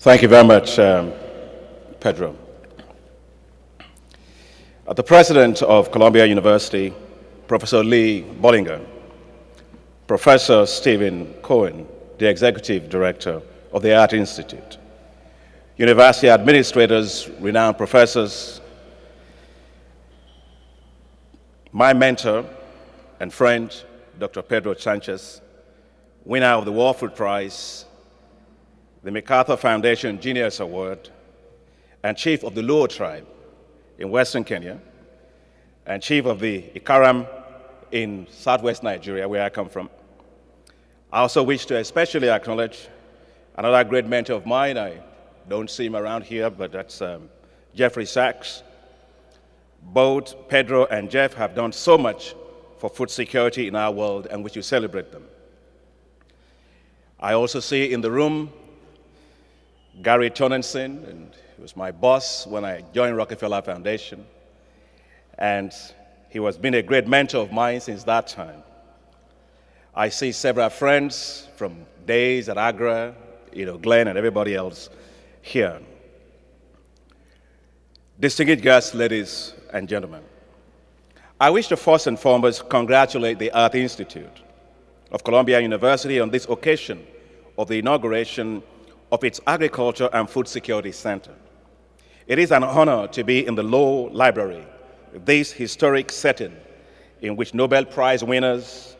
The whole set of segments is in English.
Thank you very much, Pedro. The president of Columbia University, Professor Lee Bollinger, Professor Stephen Cohen, the executive director of the Art Institute, university administrators, renowned professors, my mentor and friend, Dr. Pedro Sanchez, winner of the Warfield Prize, the MacArthur Foundation Genius Award, and chief of the Luo tribe in Western Kenya, and chief of the Ikaram in Southwest Nigeria, where I come from. I also wish to especially acknowledge another great mentor of mine. I don't see him around here, but that's Jeffrey Sachs. Both Pedro and Jeff have done so much for food security in our world, and we should celebrate them. I also see in the room Gary Tonenson, and he was my boss when I joined Rockefeller Foundation, and he has been a great mentor of mine since that time. I see several friends from days at Agra, Glenn and everybody else here. Distinguished guests, ladies and gentlemen, I wish to first and foremost congratulate the Art Institute of Columbia University on this occasion of the inauguration of its Agriculture and Food Security Center. It is an honor to be in the Law Library, this historic setting in which Nobel Prize winners,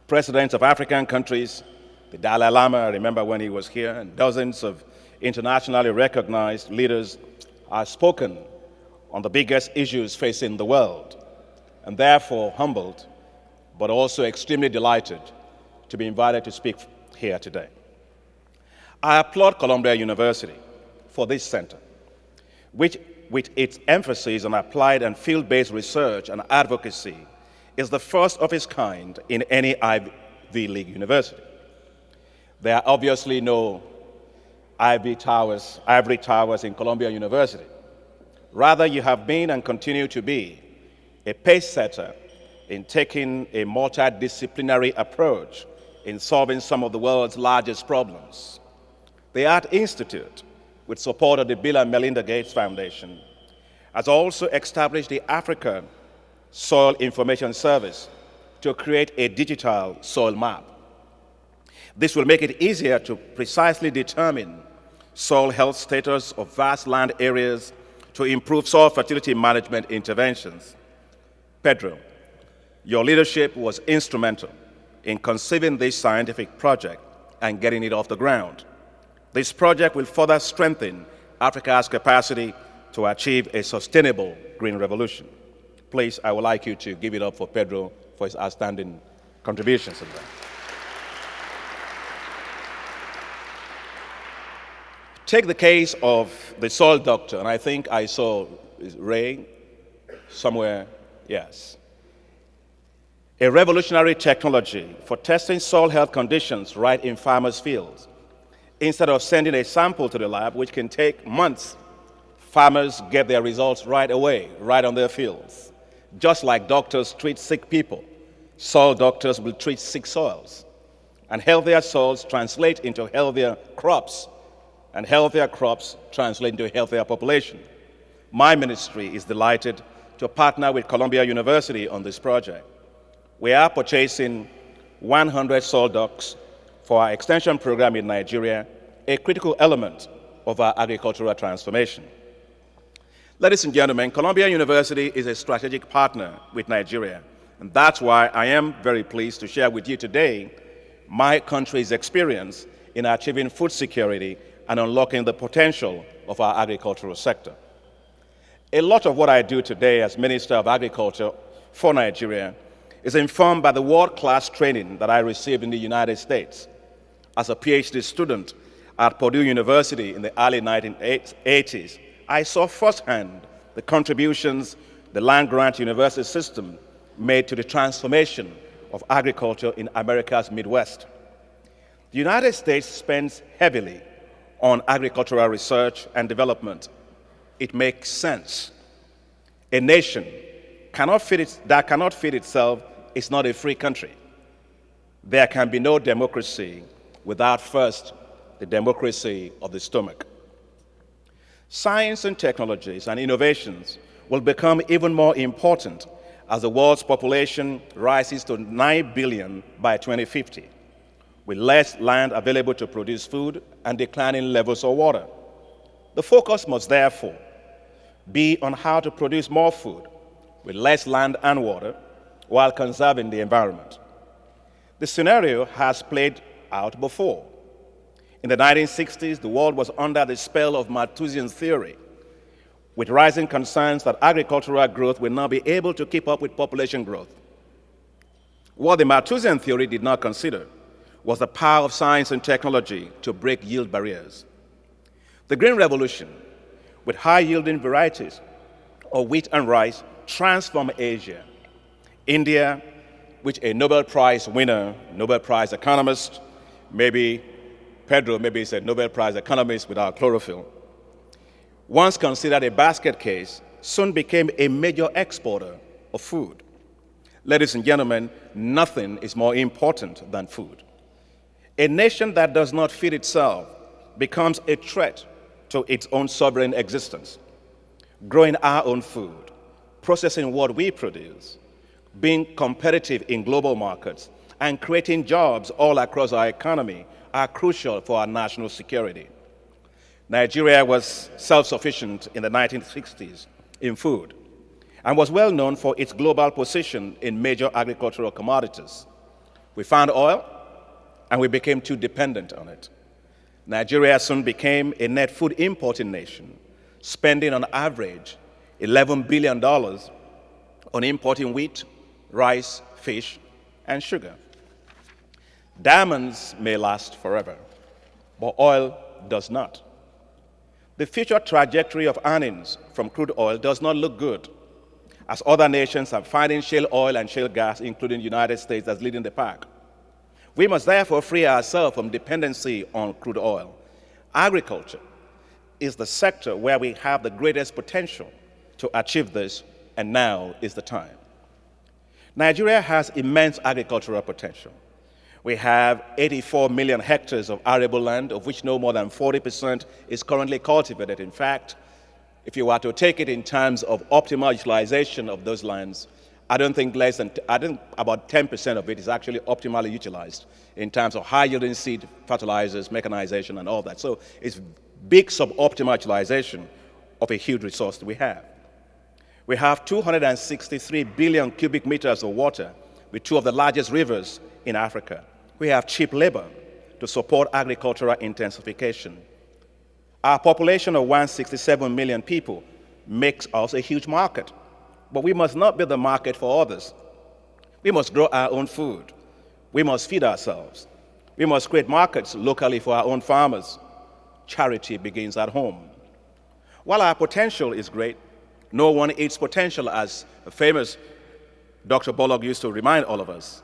presidents of African countries, the Dalai Lama, I remember when he was here, and dozens of internationally recognized leaders are spoken on the biggest issues facing the world, and therefore humbled, but also extremely delighted to be invited to speak here today. I applaud Columbia University for this center, which, with its emphasis on applied and field-based research and advocacy, is the first of its kind in any Ivy League university. There are obviously no ivory towers in Columbia University. Rather, you have been and continue to be a pace setter in taking a multidisciplinary approach in solving some of the world's largest problems. The Art Institute, with support of the Bill and Melinda Gates Foundation, has also established the Africa Soil Information Service to create a digital soil map. This will make it easier to precisely determine soil health status of vast land areas to improve soil fertility management interventions. Pedro, your leadership was instrumental in conceiving this scientific project and getting it off the ground. This project will further strengthen Africa's capacity to achieve a sustainable green revolution. Please, I would like you to give it up for Pedro for his outstanding contributions to that. Take the case of the soil doctor, and I think I saw Ray somewhere, yes. A revolutionary technology for testing soil health conditions right in farmers' fields. Instead of sending a sample to the lab, which can take months, farmers get their results right away, right on their fields. Just like doctors treat sick people, soil doctors will treat sick soils. And healthier soils translate into healthier crops, and healthier crops translate into a healthier population. My ministry is delighted to partner with Columbia University on this project. We are purchasing 100 soil ducts for our extension program in Nigeria, a critical element of our agricultural transformation. Ladies and gentlemen, Columbia University is a strategic partner with Nigeria, and that's why I am very pleased to share with you today my country's experience in achieving food security and unlocking the potential of our agricultural sector. A lot of what I do today as Minister of Agriculture for Nigeria is informed by the world-class training that I received in the United States. As a PhD student at Purdue University in the early 1980s, I saw firsthand the contributions the land-grant university system made to the transformation of agriculture in America's Midwest. The United States spends heavily on agricultural research and development. It makes sense. A nation that cannot feed itself is not a free country. There can be no democracy without first the democracy of the stomach. Science and technologies and innovations will become even more important as the world's population rises to 9 billion by 2050, with less land available to produce food and declining levels of water. The focus must therefore be on how to produce more food with less land and water while conserving the environment. The scenario has played out before. In the 1960s, the world was under the spell of Malthusian theory, with rising concerns that agricultural growth will not be able to keep up with population growth. What the Malthusian theory did not consider was the power of science and technology to break yield barriers. The Green Revolution, with high-yielding varieties of wheat and rice, transformed Asia. India, which a Nobel Prize winner, Nobel Prize economist, maybe Pedro, maybe he's a Nobel Prize economist without chlorophyll, once considered a basket case, soon became a major exporter of food. Ladies and gentlemen, nothing is more important than food. A nation that does not feed itself becomes a threat to its own sovereign existence. Growing our own food, processing what we produce, being competitive in global markets, and creating jobs all across our economy are crucial for our national security. Nigeria was self-sufficient in the 1960s in food and was well known for its global position in major agricultural commodities. We found oil, and we became too dependent on it. Nigeria soon became a net food importing nation, spending on average $11 billion on importing wheat, rice, fish, and sugar. Diamonds may last forever, but oil does not. The future trajectory of earnings from crude oil does not look good, as other nations are finding shale oil and shale gas, including the United States, as leading the pack. We must therefore free ourselves from dependency on crude oil. Agriculture is the sector where we have the greatest potential to achieve this, and now is the time. Nigeria has immense agricultural potential. We have 84 million hectares of arable land, of which no more than 40% is currently cultivated. In fact, if you were to take it in terms of optimal utilization of those lands, I think about 10% of it is actually optimally utilized in terms of high-yielding seed, fertilizers, mechanization, and all that. So it's big suboptimal utilization of a huge resource that we have. We have 263 billion cubic meters of water with two of the largest rivers in Africa. We have cheap labor to support agricultural intensification. Our population of 167 million people makes us a huge market, but we must not be the market for others. We must grow our own food. We must feed ourselves. We must create markets locally for our own farmers. Charity begins at home. While our potential is great, no one eats potential, as a famous Dr. Bullock used to remind all of us.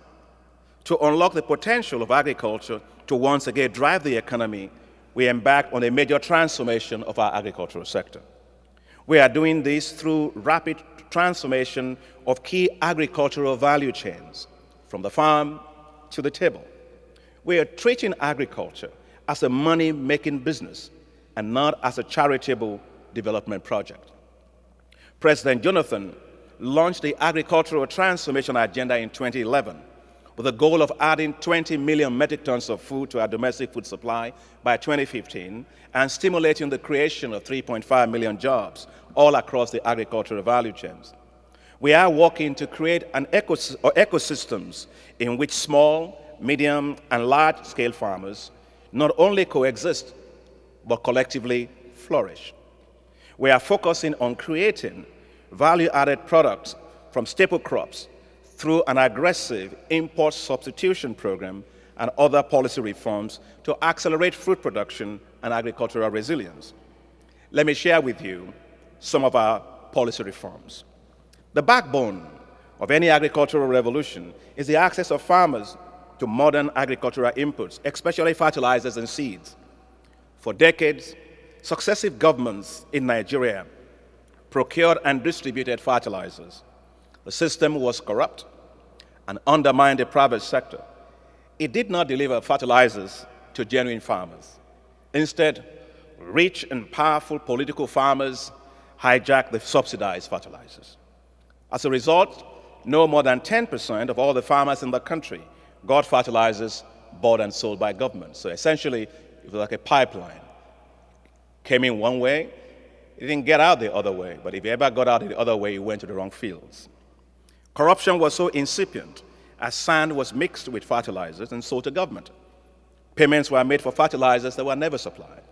To unlock the potential of agriculture to once again drive the economy, we embarked on a major transformation of our agricultural sector. We are doing this through rapid transformation of key agricultural value chains, from the farm to the table. We are treating agriculture as a money-making business and not as a charitable development project. President Jonathan launched the Agricultural Transformation Agenda in 2011 with the goal of adding 20 million metric tons of food to our domestic food supply by 2015 and stimulating the creation of 3.5 million jobs all across the agricultural value chains. We are working to create an ecosystems in which small, medium, and large-scale farmers not only coexist, but collectively flourish. We are focusing on creating value-added products from staple crops through an aggressive import substitution program and other policy reforms to accelerate food production and agricultural resilience. Let me share with you some of our policy reforms. The backbone of any agricultural revolution is the access of farmers to modern agricultural inputs, especially fertilizers and seeds. For decades, successive governments in Nigeria procured and distributed fertilizers. The system was corrupt and undermined the private sector. It did not deliver fertilizers to genuine farmers. Instead, rich and powerful political farmers hijacked the subsidized fertilizers. As a result, no more than 10% of all the farmers in the country got fertilizers bought and sold by government. So essentially, it was like a pipeline. Came in one way, it didn't get out the other way, but if it ever got out the other way, it went to the wrong fields. Corruption was so incipient as sand was mixed with fertilizers and sold to government. Payments were made for fertilizers that were never supplied.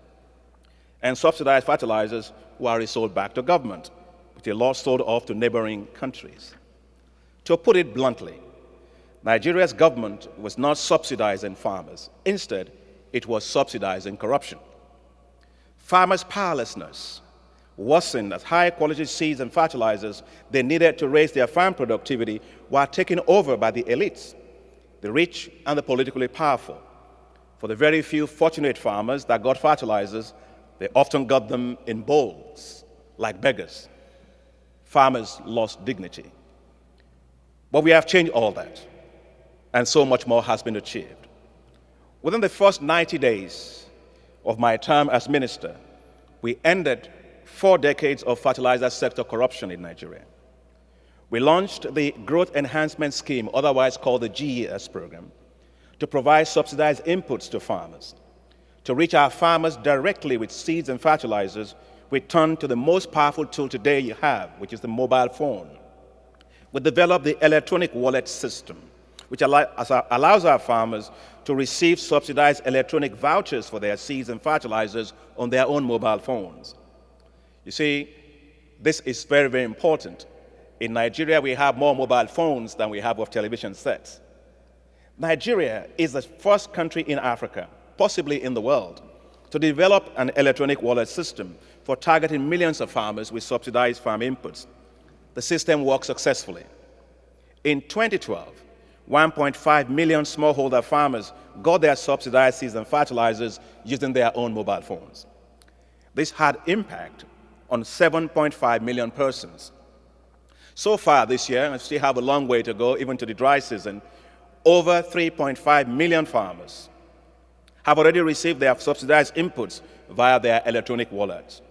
And subsidized fertilizers were resold back to government, with a lot sold off to neighboring countries. To put it bluntly, Nigeria's government was not subsidizing farmers. Instead, it was subsidizing corruption. Farmers' powerlessness worsened as high-quality seeds and fertilizers they needed to raise their farm productivity were taken over by the elites, the rich and the politically powerful. For the very few fortunate farmers that got fertilizers, they often got them in bowls, like beggars. Farmers lost dignity. But we have changed all that, and so much more has been achieved. Within the first 90 days of my term as minister, we ended 4 decades of fertilizer sector corruption in Nigeria. We launched the Growth Enhancement Scheme, otherwise called the GES program, to provide subsidized inputs to farmers. To reach our farmers directly with seeds and fertilizers, we turned to the most powerful tool today you have, which is the mobile phone. We developed the electronic wallet system, which allows our farmers to receive subsidized electronic vouchers for their seeds and fertilizers on their own mobile phones. You see, this is very, very important. In Nigeria, we have more mobile phones than we have of television sets. Nigeria is the first country in Africa, possibly in the world, to develop an electronic wallet system for targeting millions of farmers with subsidized farm inputs. The system worked successfully. In 2012, 1.5 million smallholder farmers got their subsidized seeds and fertilizers using their own mobile phones. This had impact on 7.5 million persons. So far this year, and we still have a long way to go, even to the dry season, over 3.5 million farmers have already received their subsidized inputs via their electronic wallets.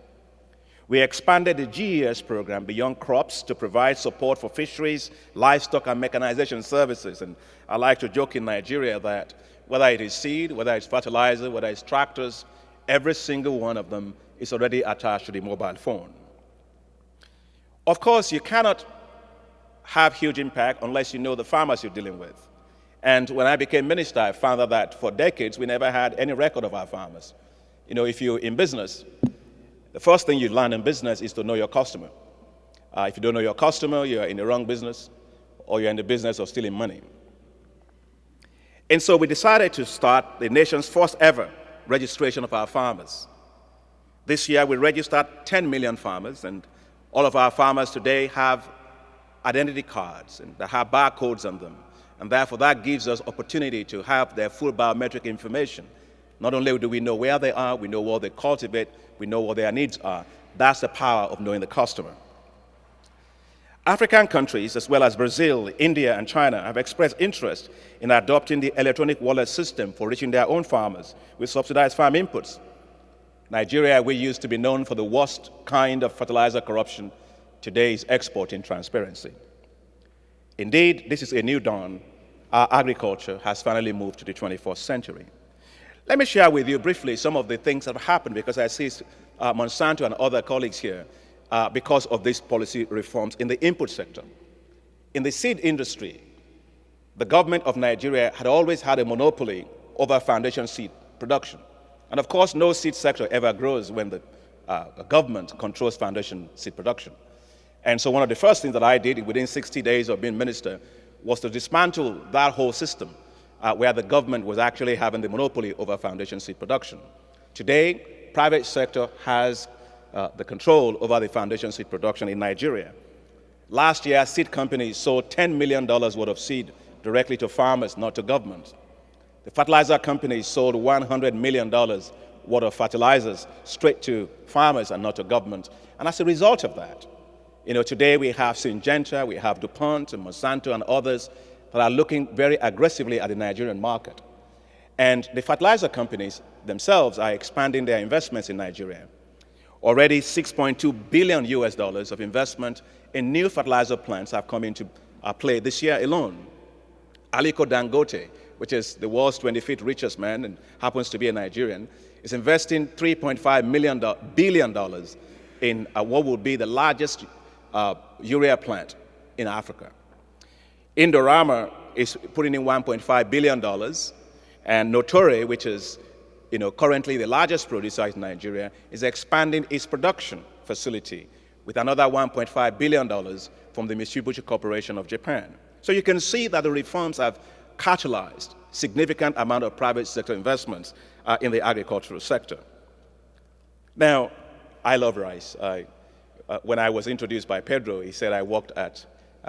We expanded the GES program beyond crops to provide support for fisheries, livestock, and mechanization services. And I like to joke in Nigeria that whether it is seed, whether it's fertilizer, whether it's tractors, every single one of them is already attached to the mobile phone. Of course, you cannot have huge impact unless you know the farmers you're dealing with. And when I became minister, I found out that for decades we never had any record of our farmers. You know, if you're in business, the first thing you learn in business is to know your customer. If you don't know your customer, you're in the wrong business, or you're in the business of stealing money. And so we decided to start the nation's first ever registration of our farmers. This year we registered 10 million farmers, and all of our farmers today have identity cards and they have barcodes on them. And therefore that gives us opportunity to have their full biometric information. Not only do we know where they are, we know what they cultivate, we know what their needs are. That's the power of knowing the customer. African countries, as well as Brazil, India, and China, have expressed interest in adopting the electronic wallet system for reaching their own farmers with subsidized farm inputs. Nigeria, we used to be known for the worst kind of fertilizer corruption. Today is exporting transparency. Indeed, this is a new dawn. Our agriculture has finally moved to the 21st century. Let me share with you briefly some of the things that have happened, because I see Monsanto and other colleagues here because of these policy reforms in the input sector. In the seed industry, the government of Nigeria had always had a monopoly over foundation seed production. And of course, no seed sector ever grows when the government controls foundation seed production. And so one of the first things that I did within 60 days of being minister was to dismantle that whole system where the government was actually having the monopoly over foundation seed production. Today, private sector has the control over the foundation seed production in Nigeria. Last year, seed companies sold $10 million worth of seed directly to farmers, not to government. The fertilizer companies sold $100 million worth of fertilizers straight to farmers and not to government. And as a result of that, today we have Syngenta, we have DuPont and Monsanto and others that are looking very aggressively at the Nigerian market. And the fertilizer companies themselves are expanding their investments in Nigeria. Already $6.2 billion US dollars of investment in new fertilizer plants have come into play this year alone. Aliko Dangote, which is the world's 25th richest man and happens to be a Nigerian, is investing $3.5 billion in what will be the largest urea plant in Africa. Indorama is putting in $1.5 billion, and Notori, which is currently the largest producer in Nigeria, is expanding its production facility with another $1.5 billion from the Mitsubishi Corporation of Japan. So you can see that the reforms have catalyzed significant amount of private sector investments in the agricultural sector. Now, I love rice. When I was introduced by Pedro, he said I worked at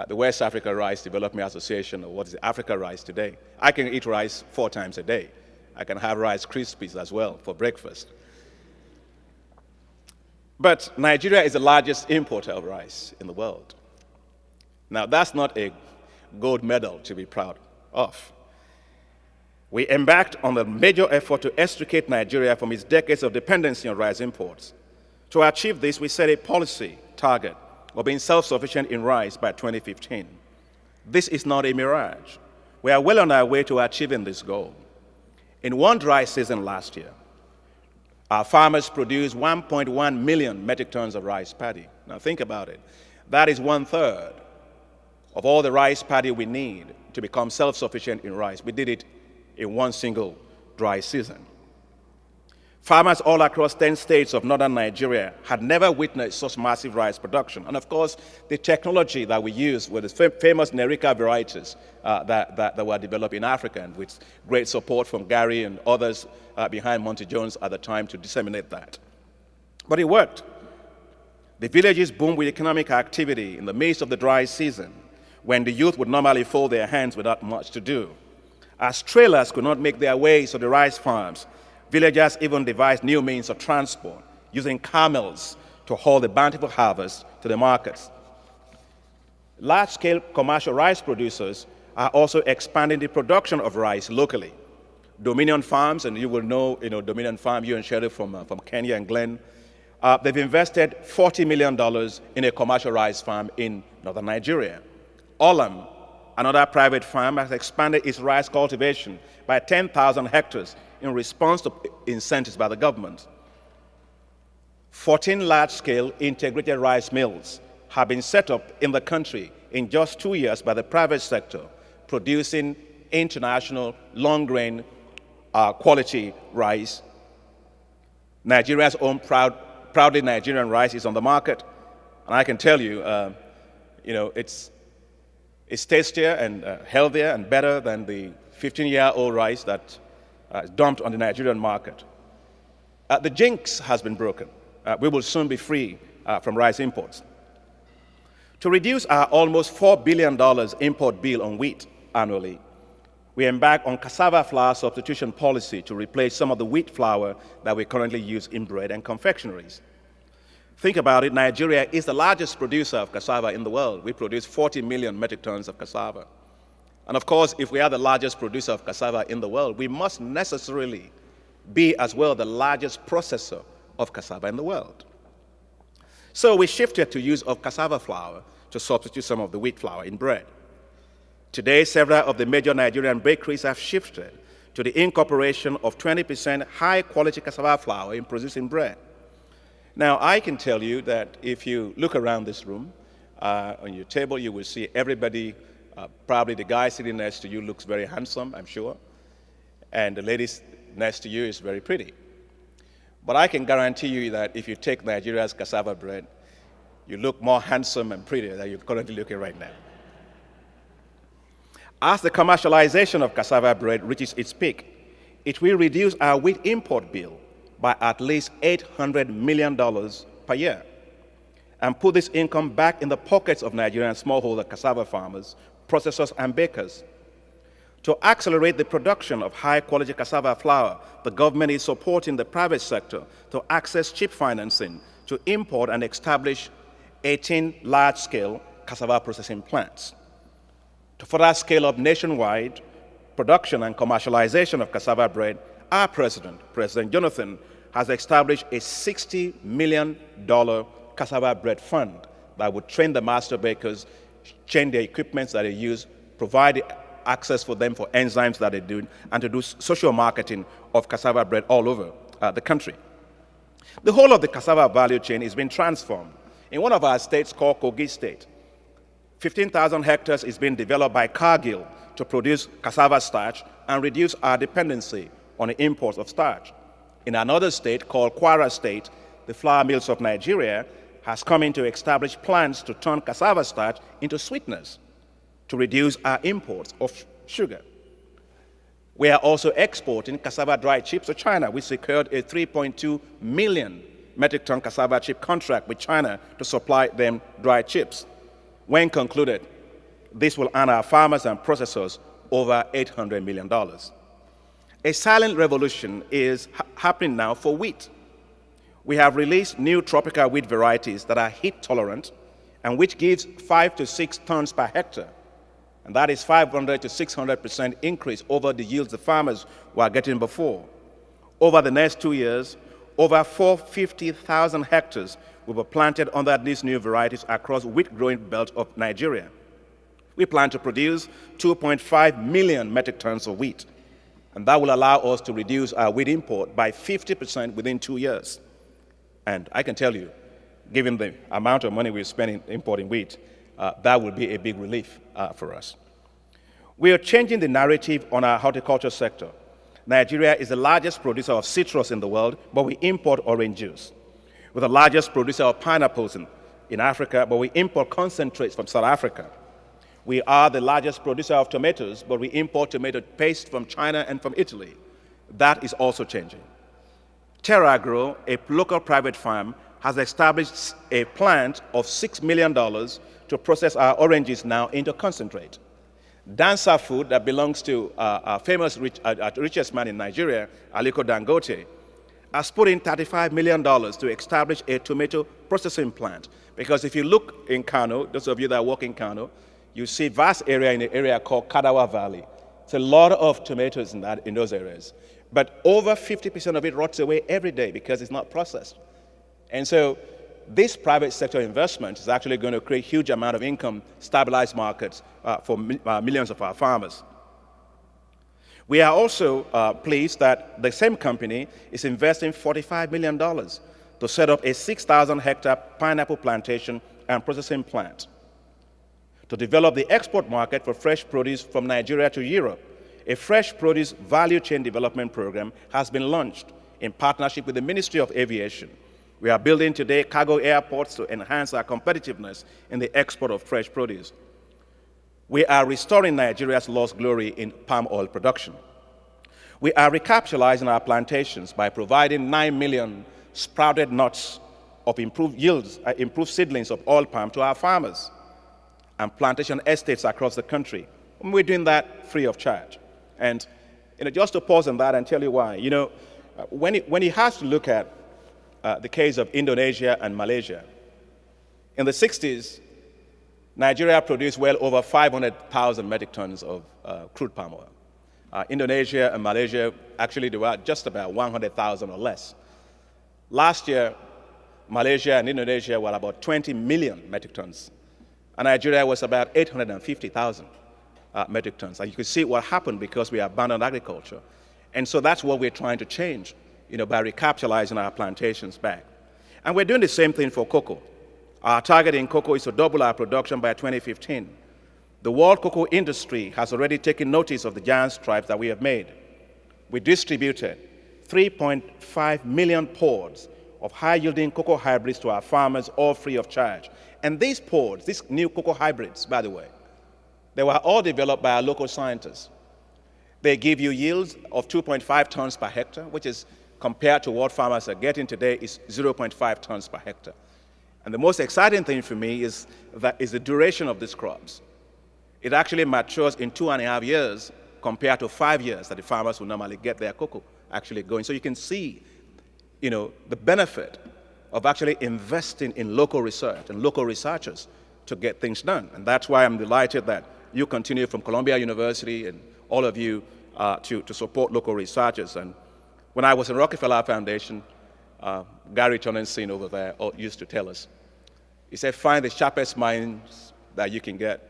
the West Africa Rice Development Association, or what is Africa Rice today. I can eat rice 4 times a day. I can have Rice Krispies as well for breakfast. But Nigeria is the largest importer of rice in the world. Now, that's not a gold medal to be proud of. We embarked on a major effort to extricate Nigeria from its decades of dependency on rice imports. To achieve this, we set a policy target of being self-sufficient in rice by 2015. This is not a mirage. We are well on our way to achieving this goal. In one dry season last year, our farmers produced 1.1 million metric tons of rice paddy. Now think about it. That is 1/3 of all the rice paddy we need to become self-sufficient in rice. We did it in one single dry season. Farmers all across 10 states of northern Nigeria had never witnessed such massive rice production. And of course, the technology that we used were the famous Nerika varieties that were developed in Africa, and with great support from Gary and others behind Monty Jones at the time to disseminate that. But it worked. The villages boomed with economic activity in the midst of the dry season, when the youth would normally fold their hands without much to do. As trailers could not make their way to the rice farms, villagers even devised new means of transport, using camels to haul the bountiful harvest to the markets. Large-scale commercial rice producers are also expanding the production of rice locally. Dominion Farms, and you will know, Dominion Farm, you and Sheriff from Kenya and Glenn, they've invested $40 million in a commercial rice farm in northern Nigeria. Olam, another private farm, has expanded its rice cultivation by 10,000 hectares in response to incentives by the government. 14 large-scale integrated rice mills have been set up in the country in just 2 years by the private sector, producing international long-grain quality rice. Nigeria's own proudly Nigerian rice is on the market, and I can tell you, it's tastier and healthier and better than the 15-year-old rice that is dumped on the Nigerian market. The jinx has been broken. We will soon be free from rice imports. To reduce our almost $4 billion import bill on wheat annually, we embarked on cassava flour substitution policy to replace some of the wheat flour that we currently use in bread and confectionaries. Think about it, Nigeria is the largest producer of cassava in the world. We produce 40 million metric tons of cassava. And of course, if we are the largest producer of cassava in the world, we must necessarily be as well the largest processor of cassava in the world. So we shifted to use of cassava flour to substitute some of the wheat flour in bread. Today, several of the major Nigerian bakeries have shifted to the incorporation of 20% high-quality cassava flour in producing bread. Now, I can tell you that if you look around this room, on your table, you will see everybody, probably the guy sitting next to you looks very handsome, I'm sure, and the lady next to you is very pretty. But I can guarantee you that if you take Nigeria's cassava bread, you look more handsome and prettier than you're currently looking right now. As the commercialization of cassava bread reaches its peak, it will reduce our wheat import bill by at least $800 million per year and put this income back in the pockets of Nigerian smallholder cassava farmers, processors, and bakers. To accelerate the production of high-quality cassava flour, the government is supporting the private sector to access cheap financing to import and establish 18 large-scale cassava processing plants. To further scale up nationwide production and commercialization of cassava bread, our president, President Jonathan, has established a $60 million cassava bread fund that would train the master bakers, change the equipment that they use, provide access for them for enzymes that they do, and to do social marketing of cassava bread all over the country. The whole of the cassava value chain is being transformed. In one of our states called Kogi State, 15,000 hectares is being developed by Cargill to produce cassava starch and reduce our dependency on the imports of starch. In another state called Kwara State, the flour mills of Nigeria has come in to establish plans to turn cassava starch into sweeteners to reduce our imports of sugar. We are also exporting cassava dry chips to China. We secured a 3.2 million metric ton cassava chip contract with China to supply them dry chips. When concluded, this will earn our farmers and processors over $800 million. A silent revolution is happening now for wheat. We have released new tropical wheat varieties that are heat tolerant and which gives 5 to 6 tons per hectare. And that is 500 to 600% increase over the yields the farmers were getting before. Over the next 2 years, over 450,000 hectares will be planted under these new varieties across wheat growing belt of Nigeria. We plan to produce 2.5 million metric tons of wheat, and that will allow us to reduce our wheat import by 50% within 2 years. And I can tell you, given the amount of money we're spending importing wheat, that will be a big relief for us. We are changing the narrative on our horticulture sector. Nigeria is the largest producer of citrus in the world, but we import orange juice. We're the largest producer of pineapples in Africa, but we import concentrates from South Africa. We are the largest producer of tomatoes, but we import tomato paste from China and from Italy. That is also changing. TerraGrow, a local private farm, has established a plant of $6 million to process our oranges now into concentrate. Dancer Food, that belongs to our famous richest man in Nigeria, Aliko Dangote, has put in $35 million to establish a tomato processing plant. Because if you look in Kano, those of you that work in Kano, you see vast area in the area called Kadawa Valley. It's a lot of tomatoes in those areas. But over 50% of it rots away every day because it's not processed. And so this private sector investment is actually going to create a huge amount of income, stabilize markets for millions of our farmers. We are also pleased that the same company is investing $45 million to set up a 6,000 hectare pineapple plantation and processing plant to develop the export market for fresh produce from Nigeria to Europe. A fresh produce value chain development program has been launched in partnership with the Ministry of Aviation. We are building today cargo airports to enhance our competitiveness in the export of fresh produce. We are restoring Nigeria's lost glory in palm oil production. We are recapitalizing our plantations by providing 9 million sprouted nuts of improved yields, improved seedlings of oil palm to our farmers and plantation estates across the country. And we're doing that free of charge. And just to pause on that and tell you why, when he has to look at the case of Indonesia and Malaysia, in the 60s, Nigeria produced well over 500,000 metric tons of crude palm oil. Indonesia and Malaysia, actually, they were just about 100,000 or less. Last year, Malaysia and Indonesia were about 20 million metric tons, and Nigeria was about 850,000 metric tons. And you can see what happened because we abandoned agriculture. And so that's what we're trying to change, by recapitalizing our plantations back. And we're doing the same thing for cocoa. Our target in cocoa is to double our production by 2015. The world cocoa industry has already taken notice of the giant strides that we have made. We distributed 3.5 million pods of high-yielding cocoa hybrids to our farmers, all free of charge. And these pods, these new cocoa hybrids, by the way, they were all developed by our local scientists. They give you yields of 2.5 tons per hectare, which is, compared to what farmers are getting today, is 0.5 tons per hectare. And the most exciting thing for me is the duration of these crops. It actually matures in 2.5 years compared to 5 years that the farmers will normally get their cocoa actually going. So you can see, the benefit of actually investing in local research and local researchers to get things done. And that's why I'm delighted that you continue from Columbia University and all of you to support local researchers. And when I was in Rockefeller Foundation, Gary Tonensin over there used to tell us, he said, find the sharpest minds that you can get,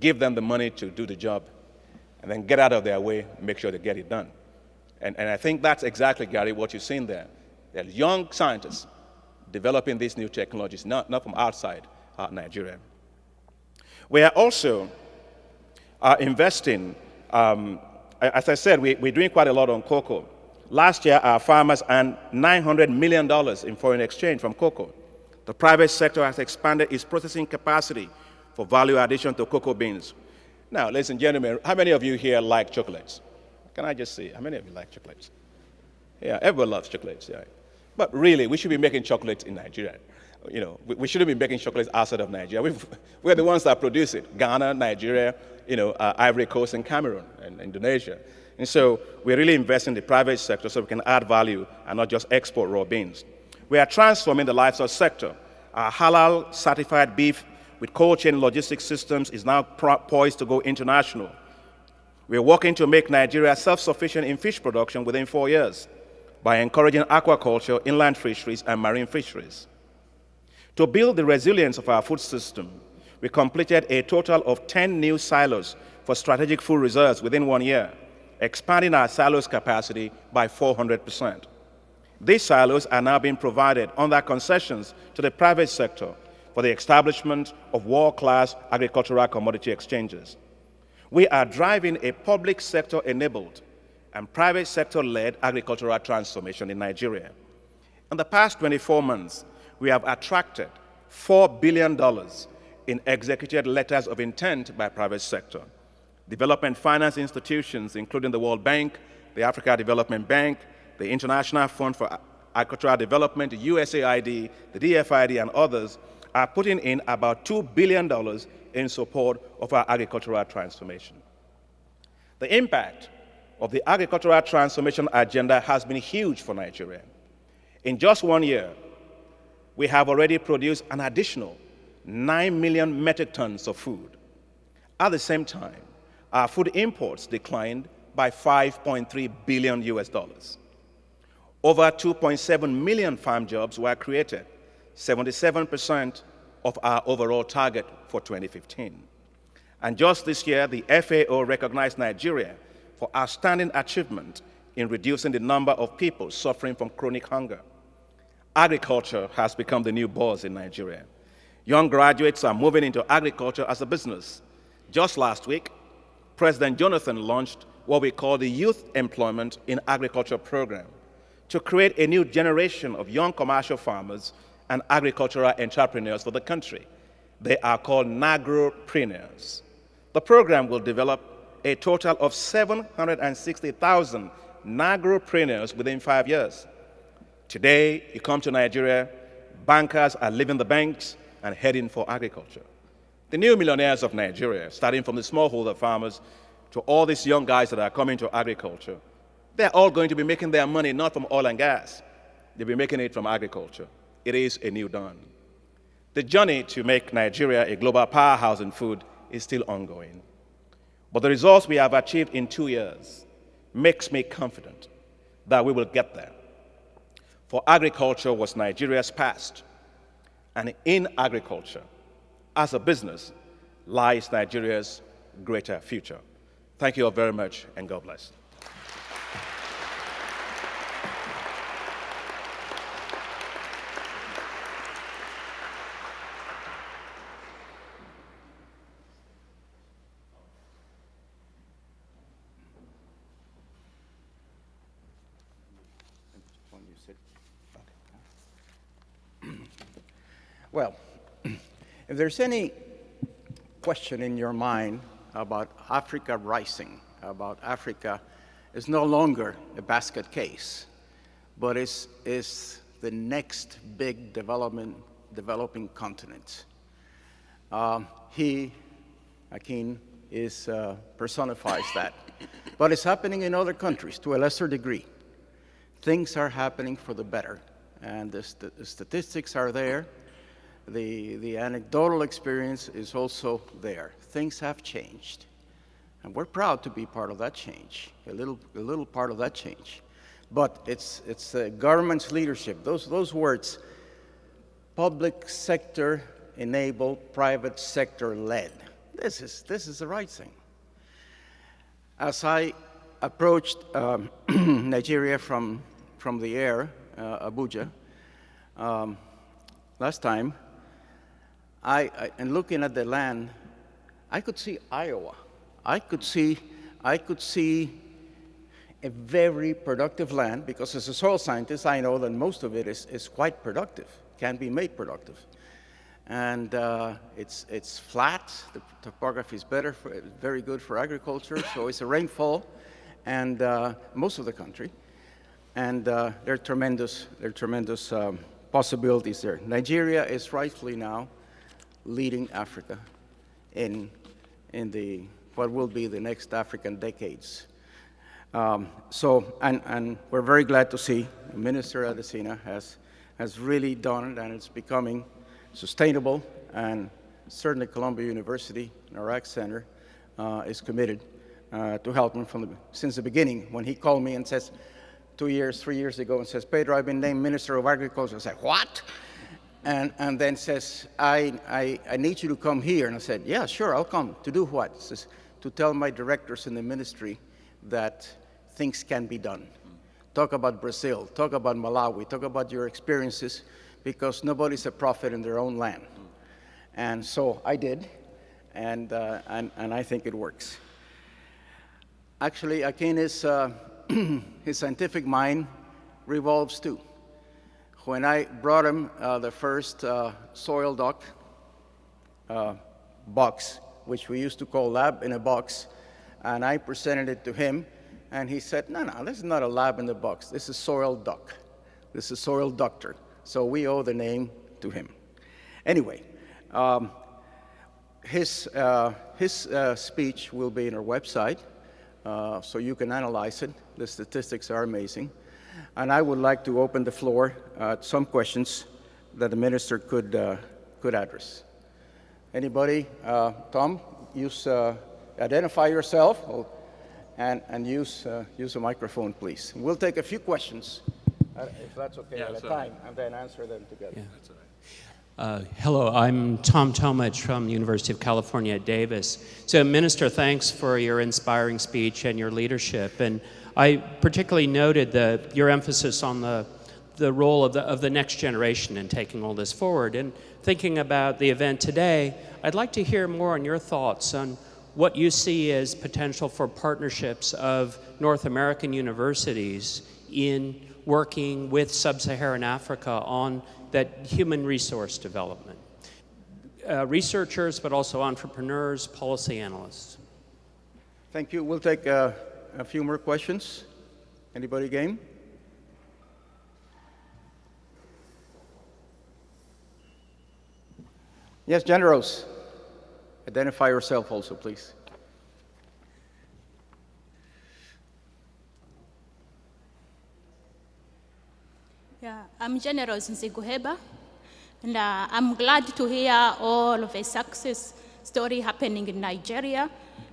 give them the money to do the job, and then get out of their way, make sure they get it done. And I think that's exactly, Gary, what you've seen there. They're young scientists developing these new technologies, not from outside Nigeria. We are also investing, as I said, we're doing quite a lot on cocoa. Last year, our farmers earned $900 million in foreign exchange from cocoa. The private sector has expanded its processing capacity for value addition to cocoa beans. Now, ladies and gentlemen, how many of you here like chocolates? Can I just see, how many of you like chocolates? Yeah, everyone loves chocolates, yeah. But really, we should be making chocolates in Nigeria. You know, we shouldn't be making chocolates outside of Nigeria. We're the ones that produce it. Ghana, Nigeria, Ivory Coast, and Cameroon, and Indonesia. And so we're really investing in the private sector so we can add value and not just export raw beans. We are transforming the livestock sector. Our halal certified beef with cold chain logistics systems is now poised to go international. We're working to make Nigeria self-sufficient in fish production within 4 years by encouraging aquaculture, inland fisheries, and marine fisheries. To build the resilience of our food system, we completed a total of 10 new silos for strategic food reserves within 1 year, expanding our silos capacity by 400%. These silos are now being provided under concessions to the private sector for the establishment of world-class agricultural commodity exchanges. We are driving a public sector-enabled and private sector-led agricultural transformation in Nigeria. In the past 24 months, we have attracted $4 billion in executed letters of intent by private sector. Development finance institutions, including the World Bank, the Africa Development Bank, the International Fund for Agricultural Development, the USAID, the DFID, and others, are putting in about $2 billion in support of our agricultural transformation. The impact of the agricultural transformation agenda has been huge for Nigeria. In just 1 year, we have already produced an additional 9 million metric tons of food. At the same time, our food imports declined by $5.3 billion US. Over 2.7 million farm jobs were created, 77% of our overall target for 2015. And just this year, the FAO recognized Nigeria for outstanding achievement in reducing the number of people suffering from chronic hunger. Agriculture has become the new buzz in Nigeria. Young graduates are moving into agriculture as a business. Just last week, President Jonathan launched what we call the Youth Employment in Agriculture program to create a new generation of young commercial farmers and agricultural entrepreneurs for the country. They are called Nagropreneurs. The program will develop a total of 760,000 Nagropreneurs within 5 years. Today, you come to Nigeria, bankers are leaving the banks and heading for agriculture. The new millionaires of Nigeria, starting from the smallholder farmers to all these young guys that are coming to agriculture, they're all going to be making their money not from oil and gas. They'll be making it from agriculture. It is a new dawn. The journey to make Nigeria a global powerhouse in food is still ongoing. But the results we have achieved in 2 years makes me confident that we will get there. For agriculture was Nigeria's past, and in agriculture, as a business, lies Nigeria's greater future. Thank you all very much, and God bless. Well, if there's any question in your mind about Africa rising, about Africa is no longer a basket case, but is the next big developing continent. Akin, personifies that. But it's happening in other countries to a lesser degree. Things are happening for the better, and the statistics are there. The anecdotal experience is also there. Things have changed. And we're proud to be part of that change, a little part of that change. But it's the government's leadership, those words, public sector enabled, private sector led. This is the right thing. As I approached Nigeria from the air, Abuja, last time, and looking at the land, I could see Iowa. I could see a very productive land, because as a soil scientist, I know that most of it is quite productive, can be made productive. And it's flat, the topography is very good for agriculture, so it's a rainfall, and most of the country. And there are tremendous possibilities there. Nigeria is rightfully now leading Africa in what will be the next African decades. And we're very glad to see Minister Adesina has really done it, and it's becoming sustainable, and certainly Columbia University and our Ag Center is committed to help him since the beginning. When he called me and says 3 years ago, and says, Pedro, I've been named Minister of Agriculture. I said, what? And then says, I need you to come here. And I said, yeah, sure, I'll come. To do what? He says, to tell my directors in the ministry that things can be done. Talk about Brazil, talk about Malawi, talk about your experiences, because nobody's a prophet in their own land. And so I did, and I think it works. Actually, Akin is, his scientific mind revolves too. When I brought him the first soil doc box, which we used to call lab in a box, and I presented it to him, and he said, no, this is not a lab in the box. This is soil doc. This is soil doctor. So we owe the name to him. Anyway, his speech will be in our website, so you can analyze it. The statistics are amazing. And I would like to open the floor to some questions that the minister could address. Anybody? Tom, identify yourself and use a microphone, please. We'll take a few questions, if that's okay, at a time, and then answer them together. Yeah. That's all right. Hello, I'm Tom Tomich from the University of California at Davis. So, Minister, thanks for your inspiring speech and your leadership. And I particularly noted your emphasis on the role of the next generation in taking all this forward. And thinking about the event today, I'd like to hear more on your thoughts on what you see as potential for partnerships of North American universities in working with Sub-Saharan Africa on that human resource development. Researchers, but also entrepreneurs, policy analysts. Thank you. We'll take a few more questions. Anybody game? Yes, Generos. Identify yourself also, please. Yeah, I'm Generous Nziguheba, and I'm glad to hear all of the success story happening in Nigeria,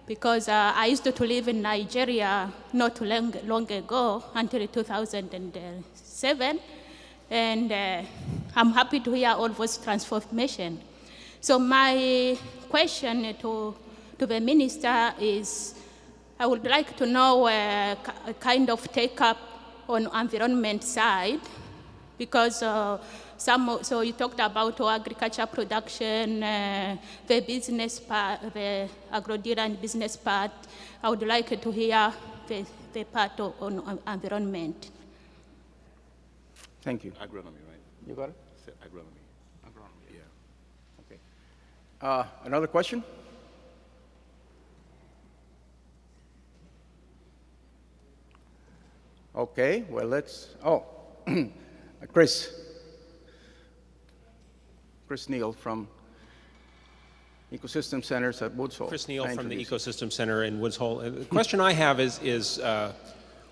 because I used to live in Nigeria not long ago, until 2007, and I'm happy to hear all those transformation. So my question to the minister is, I would like to know a kind of take-up on environment side, because so you talked about agriculture production, the business part, the agro-dealer and business part. I would like to hear the part on environment. Thank you. Agronomy, right? You got it? Agronomy. Agronomy, yeah. Okay. Another question? Okay, well, Chris Neal from Ecosystem Centers at Woods Hole. Chris Neal from the Ecosystem Center in Woods Hole. The question I have is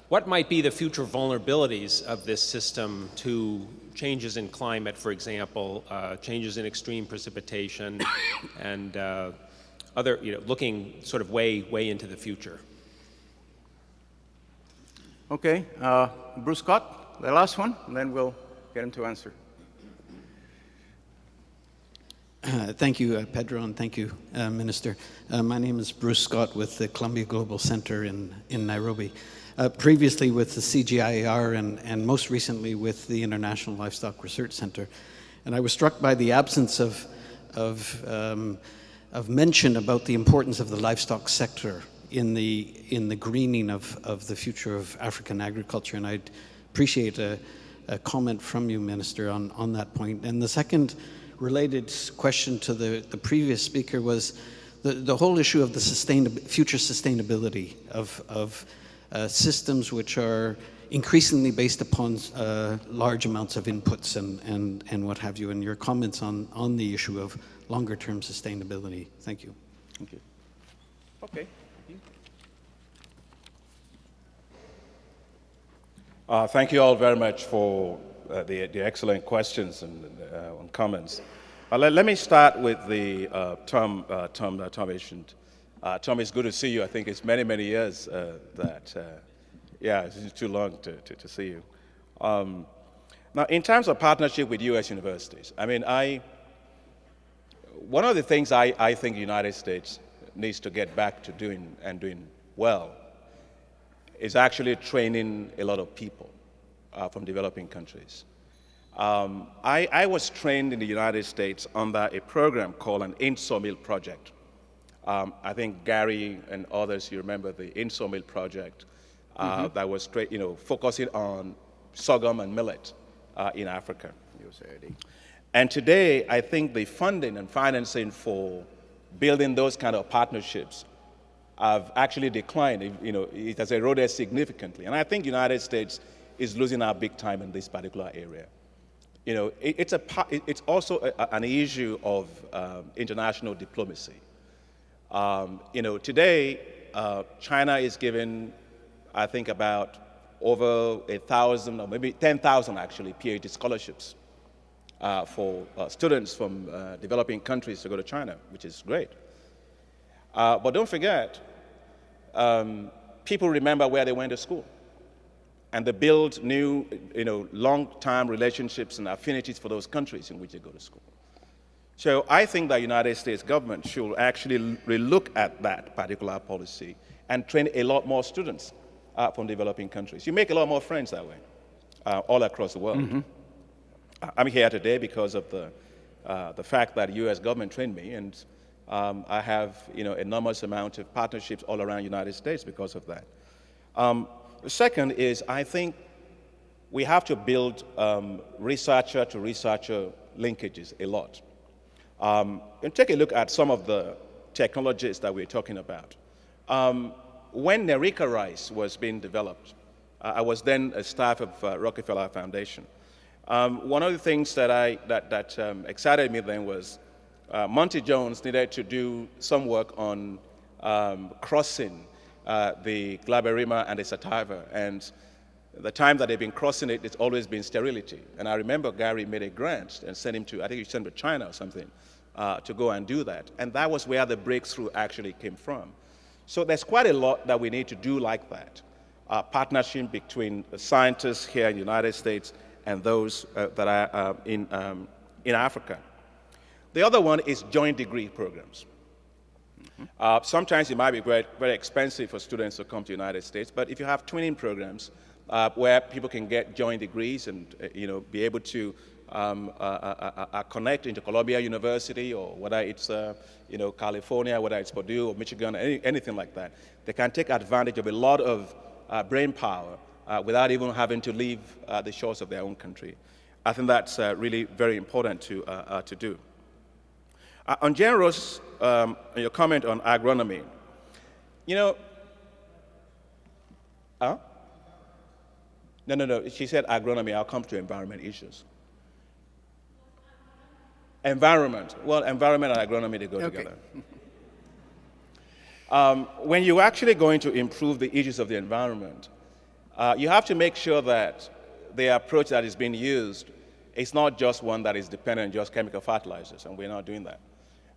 what might be the future vulnerabilities of this system to changes in climate, for example, changes in extreme precipitation, and other, looking sort of way into the future. Okay, Bruce Scott, the last one, and then we'll get him to answer. Thank you, Pedro, and thank you, Minister. My name is Bruce Scott with the Columbia Global Center in Nairobi. Previously with the CGIAR and most recently with the International Livestock Research Center. And I was struck by the absence of mention about the importance of the livestock sector in the greening of the future of African agriculture. And I'd appreciate a comment from you, Minister, on that point. And the second related question to the previous speaker was the whole issue of the future sustainability of systems which are increasingly based upon large amounts of inputs and what have you, and your comments on the issue of longer-term sustainability. Thank you. Thank you. Okay. Thank you all very much for the excellent questions and comments. Let me start with the Tom mentioned. Tom, it's good to see you. I think it's many years yeah, it's too long to see you. Now, in terms of partnership with U.S. universities, I mean, one of the things I think the United States needs to get back to doing and doing well is actually training a lot of people from developing countries. I was trained in the United States under a program called an In-Sawmill Project. I think Gary and others, you remember the In-Sawmill Project that was focusing on sorghum and millet in Africa. And today, I think the funding and financing for building those kind of partnerships have actually declined. It has eroded significantly. And I think the United States is losing out big time in this particular area. It's also an issue of international diplomacy. Today, China is giving, I think, about over 1,000 or maybe 10,000 actually PhD scholarships for students from developing countries to go to China, which is great. But don't forget, people remember where they went to school, and they build new, long-term relationships and affinities for those countries in which they go to school. So I think the United States government should actually relook at that particular policy and train a lot more students from developing countries. You make a lot more friends that way, all across the world. Mm-hmm. I'm here today because of the fact that the U.S. government trained me, and I have enormous amount of partnerships all around the United States because of that. The second is, I think we have to build researcher to researcher linkages a lot. And take a look at some of the technologies that we're talking about. When Nerika rice was being developed, I was then a staff of Rockefeller Foundation. One of the things that excited me then was Monty Jones needed to do some work on crossing the glaberrima and the sativa, and the time that they've been crossing it, it's always been sterility. And I remember Gary made a grant and sent him to, I think he sent him to China or something, to go and do that. And that was where the breakthrough actually came from. So there's quite a lot that we need to do like that. Partnership between the scientists here in the United States and those that are in Africa. The other one is joint degree programs. Sometimes it might be very, very expensive for students to come to the United States, but if you have twinning programs where people can get joint degrees and be able to connect into Columbia University, or whether it's California, whether it's Purdue or Michigan, anything like that, they can take advantage of a lot of brain power without even having to leave the shores of their own country. I think that's really very important to do. On General's, your comment on agronomy, No, she said agronomy. I'll come to environment issues. Environment. Well, environment and agronomy, they go together. When you're actually going to improve the issues of the environment, you have to make sure that the approach that is being used is not just one that is dependent on just chemical fertilizers, and we're not doing that.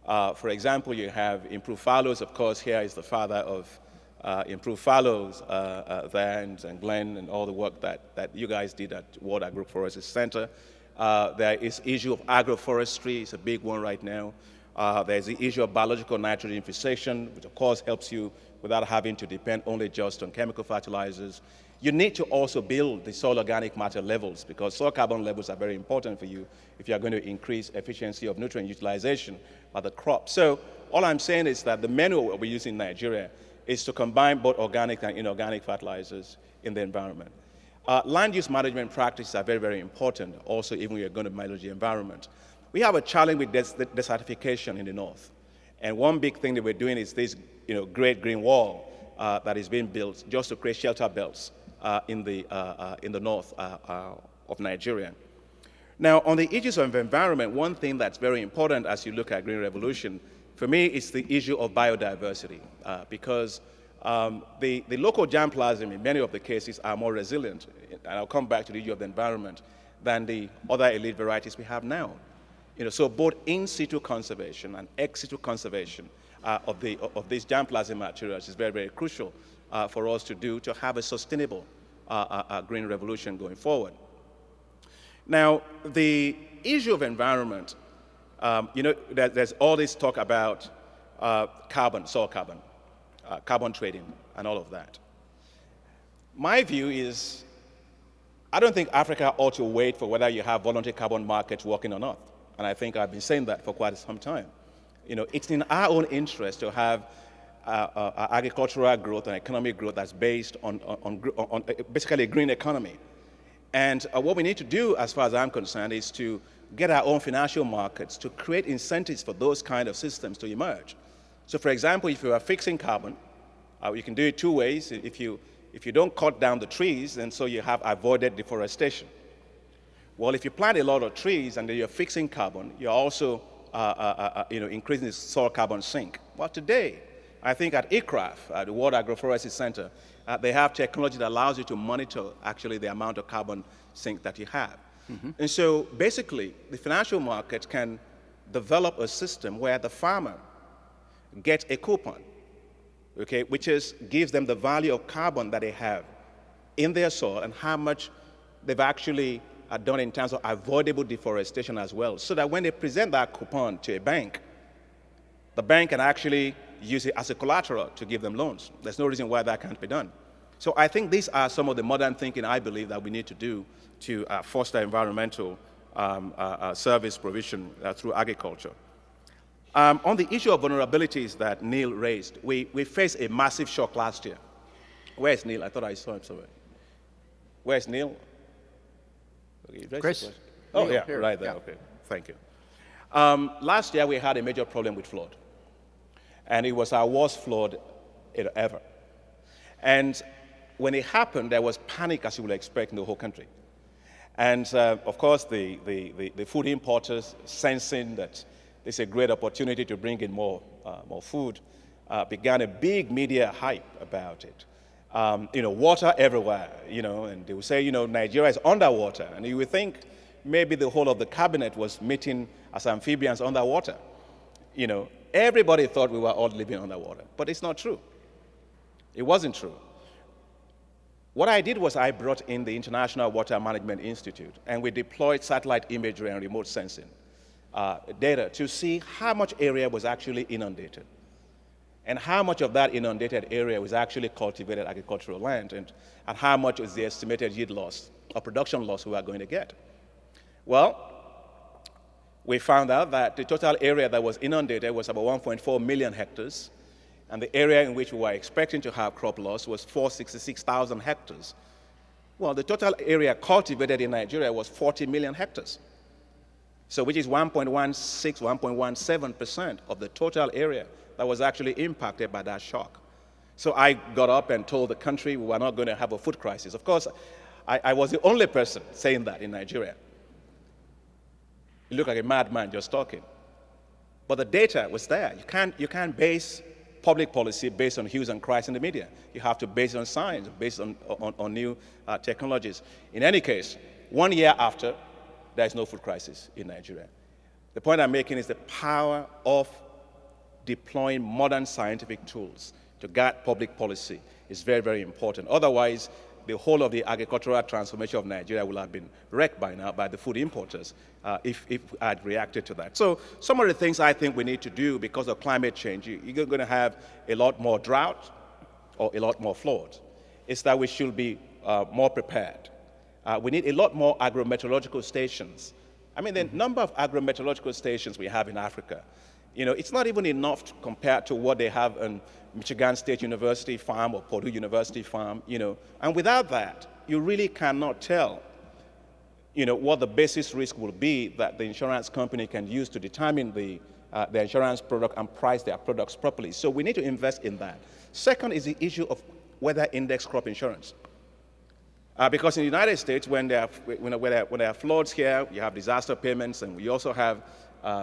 For example, you have improved fallows. Of course, here is the father of improved fallows there, and Glenn and all the work that you guys did at World Agroforestry Center. There is issue of agroforestry. It's a big one right now. There's the issue of biological nitrogen fixation, which of course helps you without having to depend only just on chemical fertilizers. You need to also build the soil organic matter levels, because soil carbon levels are very important for you if you are going to increase efficiency of nutrient utilization by the crop. So all I'm saying is that the menu we use in Nigeria is to combine both organic and inorganic fertilizers in the environment. Land use management practices are very, very important also, even when you're going to manage the environment. We have a challenge with desertification in the north. And one big thing that we're doing is this great green wall that is being built just to create shelter belts in the north of Nigeria. Now, on the issues of environment, one thing that's very important as you look at Green Revolution, for me, is the issue of biodiversity, because the local germplasm in many of the cases are more resilient, and I'll come back to the issue of the environment, than the other elite varieties we have now. So both in situ conservation and ex situ conservation of these germplasm materials is very, very crucial for us to do to have a sustainable green revolution going forward. Now, the issue of environment, there's all this talk about carbon, soil carbon, carbon trading, and all of that. My view is, I don't think Africa ought to wait for whether you have voluntary carbon markets working or not. And I think I've been saying that for quite some time. It's in our own interest to have agricultural growth and economic growth that's based on basically a green economy. And what we need to do, as far as I'm concerned, is to get our own financial markets to create incentives for those kind of systems to emerge. So, for example, if you are fixing carbon, you can do it two ways. If you don't cut down the trees, and so you have avoided deforestation. Well, if you plant a lot of trees and then you're fixing carbon, you're also increasing the soil carbon sink. Well, today, I think at ICRAF, at the World Agroforestry Center, they have technology that allows you to monitor actually the amount of carbon sink that you have. Mm-hmm. And so basically, the financial market can develop a system where the farmer gets a coupon, okay, which gives them the value of carbon that they have in their soil and how much they've actually done in terms of avoidable deforestation as well, so that when they present that coupon to a bank, the bank can actually use it as a collateral to give them loans. There's no reason why that can't be done. So I think these are some of the modern thinking I believe that we need to do to foster environmental service provision through agriculture. On the issue of vulnerabilities that Neil raised, we faced a massive shock last year. Where's Neil? I thought I saw him somewhere. Where's Neil? Okay, Chris? Oh, Neil, yeah, here. right there, Yeah. okay, thank you. Last year we had a major problem with flood. And it was our worst flood ever. And when it happened, there was panic, as you would expect, in the whole country. And of course, the food importers, sensing that it's a great opportunity to bring in more food, began a big media hype about it. Water everywhere, and they would say, Nigeria is underwater. And you would think maybe the whole of the cabinet was meeting as amphibians underwater. Everybody thought we were all living underwater, but it's not true. It wasn't true. What I did was I brought in the International Water Management Institute, and we deployed satellite imagery and remote sensing data to see how much area was actually inundated, and how much of that inundated area was actually cultivated agricultural land, and how much is the estimated yield loss or production loss we are going to get. Well, we found out that the total area that was inundated was about 1.4 million hectares, and the area in which we were expecting to have crop loss was 466,000 hectares. Well, the total area cultivated in Nigeria was 40 million hectares, so which is 1.16, 1.17% of the total area that was actually impacted by that shock. So I got up and told the country we were not going to have a food crisis. Of course, I was the only person saying that in Nigeria. You look like a madman just talking. But the data was there. You can't base public policy based on hues and cries in the media. You have to base it on science, based on new technologies. In any case, 1 year after, there is no food crisis in Nigeria. The point I'm making is the power of deploying modern scientific tools to guide public policy is very, very important. Otherwise, the whole of the agricultural transformation of Nigeria will have been wrecked by now by the food importers if I had reacted to that. So some of the things I think we need to do because of climate change, you're going to have a lot more drought or a lot more flood, is that we should be more prepared. We need a lot more agrometeorological stations. I mean, the number of agrometeorological stations we have in Africa, it's not even enough compared to what they have in Michigan State University farm or Purdue University farm, And without that, you really cannot tell, what the basis risk will be that the insurance company can use to determine the insurance product and price their products properly. So we need to invest in that. Second is the issue of weather index crop insurance. Because in the United States, when there are floods here, you have disaster payments, and we also have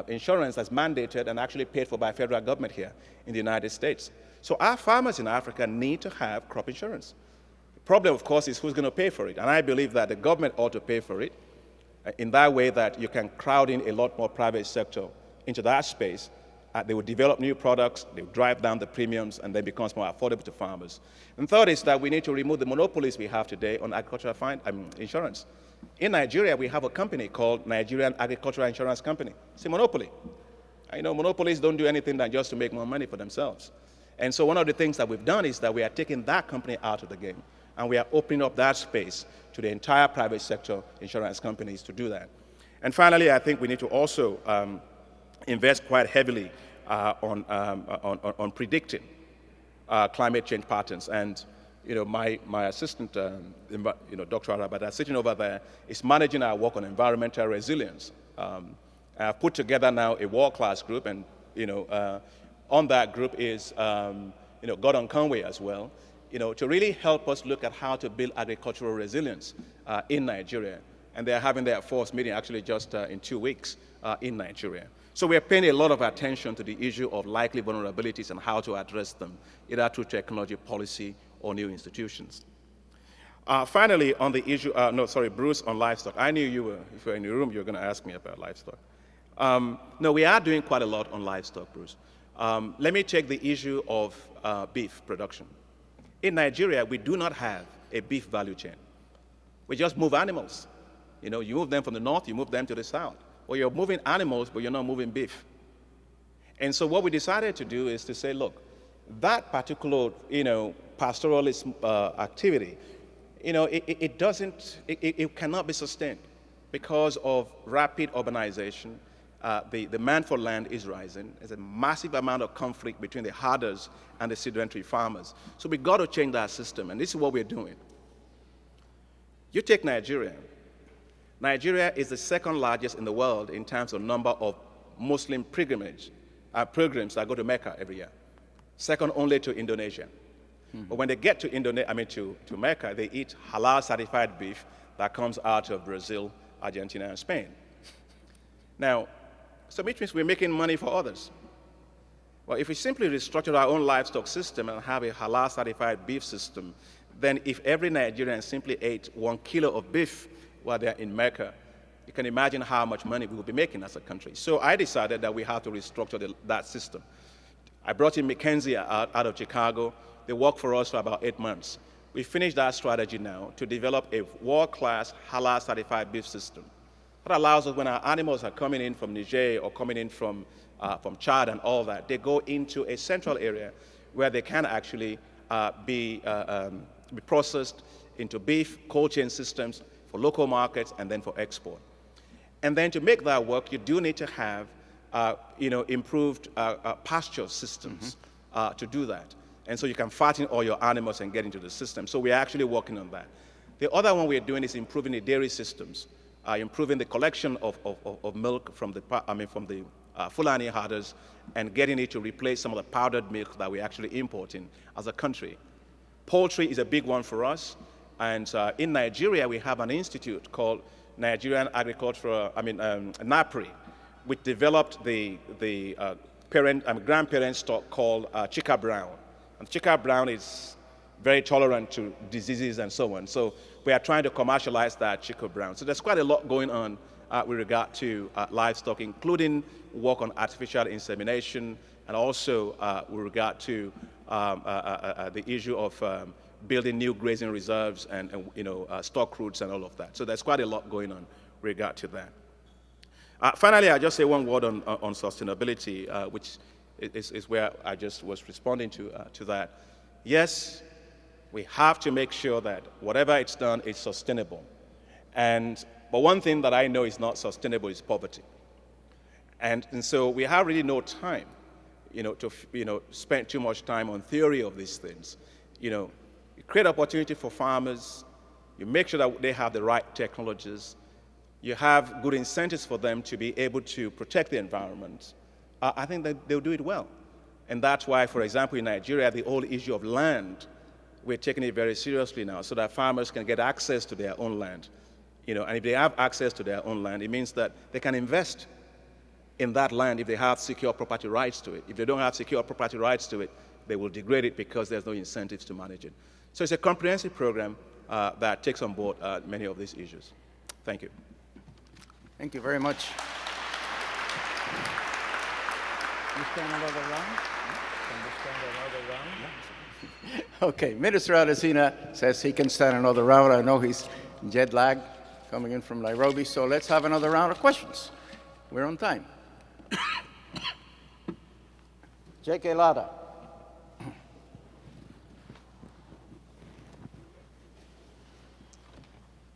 insurance that's mandated and actually paid for by federal government here in the United States. So our farmers in Africa need to have crop insurance. The problem, of course, is who's going to pay for it. And I believe that the government ought to pay for it in that way that you can crowd in a lot more private sector into that space. They will develop new products, they will drive down the premiums, and then it becomes more affordable to farmers. And third is that we need to remove the monopolies we have today on agricultural insurance. In Nigeria, we have a company called Nigerian Agricultural Insurance Company. It's a monopoly. Monopolies don't do anything than just to make more money for themselves. And so one of the things that we've done is that we are taking that company out of the game, and we are opening up that space to the entire private sector insurance companies to do that. And finally, I think we need to also invest quite heavily on predicting climate change patterns. And my assistant, Dr. Arabada, sitting over there, is managing our work on environmental resilience. I've put together now a world-class group, and on that group is Gordon Conway as well, to really help us look at how to build agricultural resilience in Nigeria. And they're having their first meeting actually just in 2 weeks in Nigeria. So we're paying a lot of attention to the issue of likely vulnerabilities and how to address them, either through technology, policy, or new institutions. Finally, on the issue, Bruce, on livestock. I knew if you were in the room, you were going to ask me about livestock. No, we are doing quite a lot on livestock, Bruce. Let me take the issue of beef production. In Nigeria, we do not have a beef value chain. We just move animals. You move them from the north, you move them to the south. Well, you're moving animals, but you're not moving beef. And so what we decided to do is to say, look, that particular, pastoralist activity, it cannot be sustained because of rapid urbanization. The demand for land is rising. There's a massive amount of conflict between the herders and the sedentary farmers. So we got to change that system, and this is what we're doing. You take Nigeria. Nigeria is the second largest in the world in terms of number of Muslim pilgrims that go to Mecca every year. Second only to Indonesia. But when they get to Mecca, they eat halal certified beef that comes out of Brazil, Argentina, and Spain. Now, so which means we're making money for others. Well, if we simply restructure our own livestock system and have a halal certified beef system, then if every Nigerian simply ate 1 kilo of beef while they're in Mecca, you can imagine how much money we will be making as a country. So I decided that we have to restructure that system. I brought in McKinsey out of Chicago. They worked for us for about 8 months. We finished that strategy now to develop a world-class halal certified beef system. That allows us, when our animals are coming in from Niger or coming in from Chad and all that, they go into a central area where they can actually be processed into beef cold chain systems for local markets and then for export. And then to make that work, you do need to have improved pasture systems to do that. And so you can fatten all your animals and get into the system. So we're actually working on that. The other one we're doing is improving the dairy systems, improving the collection of milk from the Fulani herders and getting it to replace some of the powdered milk that we're actually importing as a country. Poultry is a big one for us. And in Nigeria, we have an institute called Nigerian Agricultural, NAPRI, which developed the grandparent stock called Chika Brown. And Chika Brown is very tolerant to diseases and so on. So we are trying to commercialize that Chika Brown. So there's quite a lot going on with regard to livestock, including work on artificial insemination, and also with regard to the issue of building new grazing reserves and stock routes and all of that. So there's quite a lot going on with regard to that. Finally, I'll just say one word on sustainability, which is where I just was responding to that. Yes, we have to make sure that whatever it's done is sustainable. But one thing that I know is not sustainable is poverty. And so we have really no time, to spend too much time on theory of these things. You create opportunity for farmers, you make sure that they have the right technologies, you have good incentives for them to be able to protect the environment. I think that they'll do it well. And that's why, for example, in Nigeria, the whole issue of land, we're taking it very seriously now so that farmers can get access to their own land. And if they have access to their own land, it means that they can invest in that land if they have secure property rights to it. If they don't have secure property rights to it, they will degrade it because there's no incentives to manage it. So it's a comprehensive program that takes on board many of these issues. Thank you. Thank you very much. You stand another round? Can you stand another round? Okay, Minister Adesina says he can stand another round. I know he's jet lagged coming in from Nairobi, so let's have another round of questions. We're on time. J.K. Lada.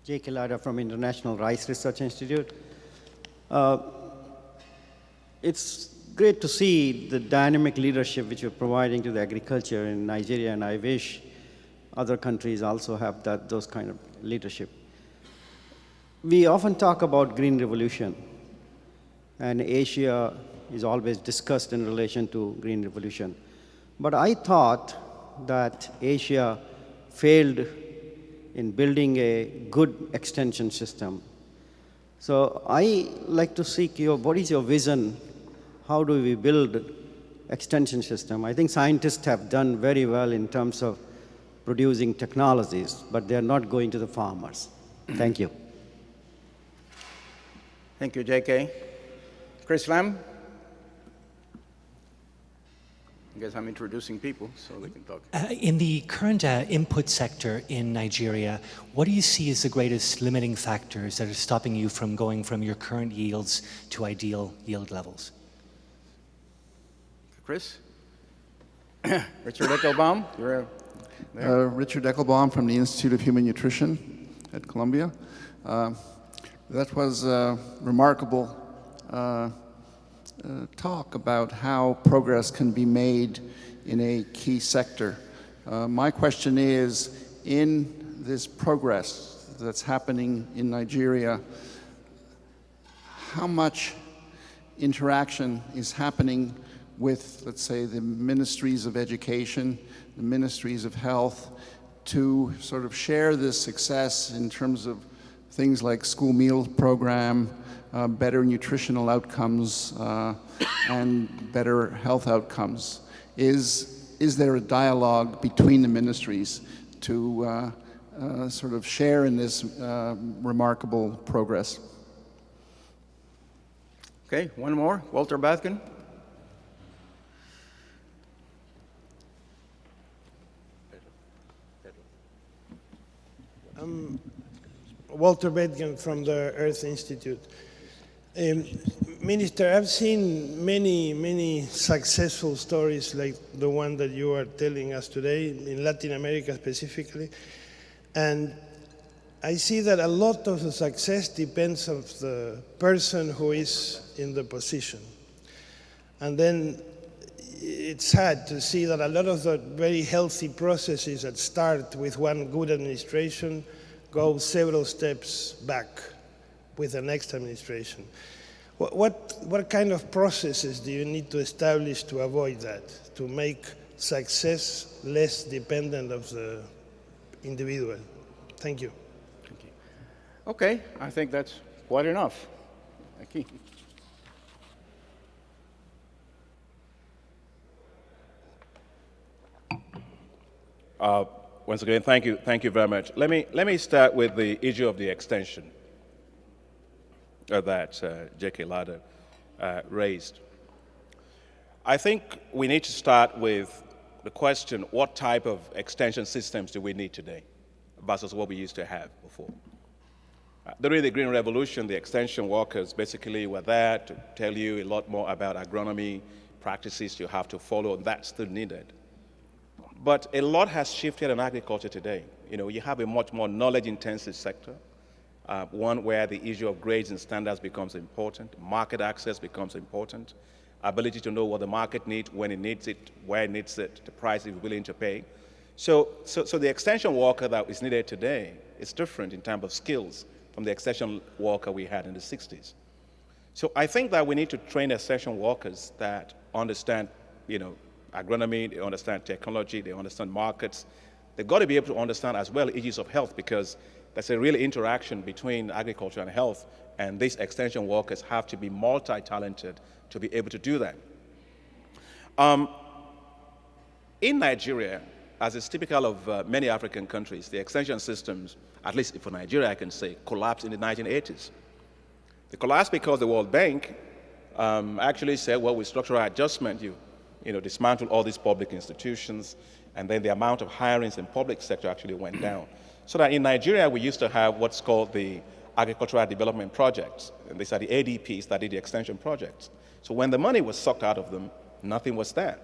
J.K. Lada from International Rice Research Institute. It's great to see the dynamic leadership which you're providing to the agriculture in Nigeria, and I wish other countries also have those kind of leadership. We often talk about green revolution, and Asia is always discussed in relation to green revolution. But I thought that Asia failed in building a good extension system. So I like to seek what is your vision? How do we build extension system? I think scientists have done very well in terms of producing technologies, but they're not going to the farmers. Thank you. Thank you, J.K. Chris Lam? I guess I'm introducing people so they can talk. In the current input sector in Nigeria, what do you see as the greatest limiting factors that are stopping you from going from your current yields to ideal yield levels? Chris? Richard Eckelbaum? You're Richard Eckelbaum from the Institute of Human Nutrition at Columbia. That was a remarkable talk about how progress can be made in a key sector. My question is, in this progress that's happening in Nigeria, how much interaction is happening with, let's say, the ministries of education, the ministries of health, to sort of share this success in terms of things like school meal program, better nutritional outcomes, and better health outcomes? Is there a dialogue between the ministries to sort of share in this remarkable progress? Okay, one more. Walter Bathkin. Walter Bedgen from the Earth Institute. Minister, I've seen many successful stories like the one that you are telling us today, in Latin America specifically, and I see that a lot of the success depends on the person who is in the position. And then it's sad to see that a lot of the very healthy processes that start with one good administration go several steps back with the next administration. What kind of processes do you need to establish to avoid that, to make success less dependent of the individual? Thank you. Thank you. Okay, I think that's quite enough. Thank you. Once again, thank you very much. Let me start with the issue of the extension. that J.K. Lada raised. I think we need to start with the question, what type of extension systems do we need today versus what we used to have before? During the Green Revolution, the extension workers basically were there to tell you a lot more about agronomy practices you have to follow, and that's still needed. But a lot has shifted in agriculture today. You have a much more knowledge-intensive sector, one where the issue of grades and standards becomes important, market access becomes important, ability to know what the market needs, when it needs it, where it needs it, the price it's willing to pay. So the extension worker that is needed today is different in terms of skills from the extension worker we had in the 60s. So I think that we need to train extension workers that understand, agronomy, they understand technology, they understand markets. They've got to be able to understand as well issues of health, because there's a real interaction between agriculture and health, and these extension workers have to be multi-talented to be able to do that. In Nigeria, as is typical of many African countries, the extension systems, at least for Nigeria I can say, collapsed in the 1980s. They collapsed because the World Bank actually said, well, with structural adjustment, you dismantle all these public institutions, and then the amount of hirings in public sector actually went down. So that in Nigeria, we used to have what's called the agricultural development projects, and these are the ADPs that did the extension projects. So when the money was sucked out of them, nothing was there.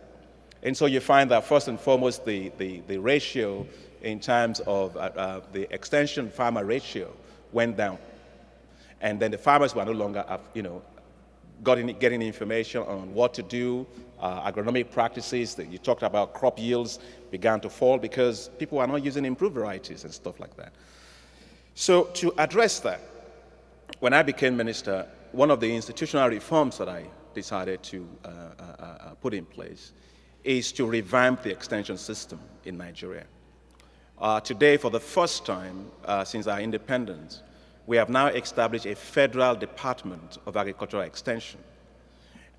And so you find that first and foremost, the ratio in terms of the extension farmer ratio went down. And then the farmers were no longer, getting information on what to do, agronomic practices, that you talked about crop yields began to fall because people are not using improved varieties and stuff like that. So to address that, when I became minister, one of the institutional reforms that I decided to put in place is to revamp the extension system in Nigeria. Today, for the first time since our independence, we have now established a federal Department of Agricultural Extension.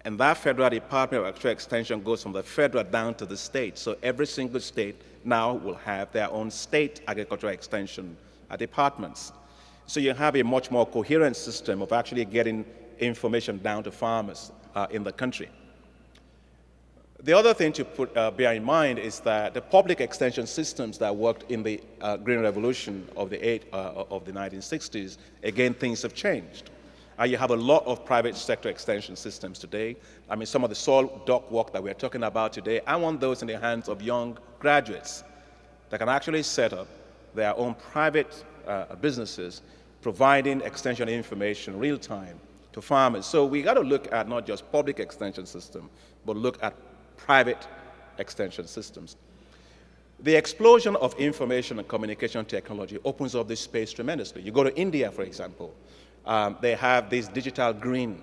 And that federal Department of Agricultural Extension goes from the federal down to the state. So every single state now will have their own state agricultural extension departments. So you have a much more coherent system of actually getting information down to farmers in the country. The other thing to bear in mind is that the public extension systems that worked in the Green Revolution of the 1960s, again, things have changed. You have a lot of private sector extension systems today. I mean, some of the soil dock work that we're talking about today, I want those in the hands of young graduates that can actually set up their own private businesses, providing extension information real time to farmers. So we got to look at not just public extension system, but look at private extension systems. The explosion of information and communication technology opens up this space tremendously. You go to India, for example, they have this digital green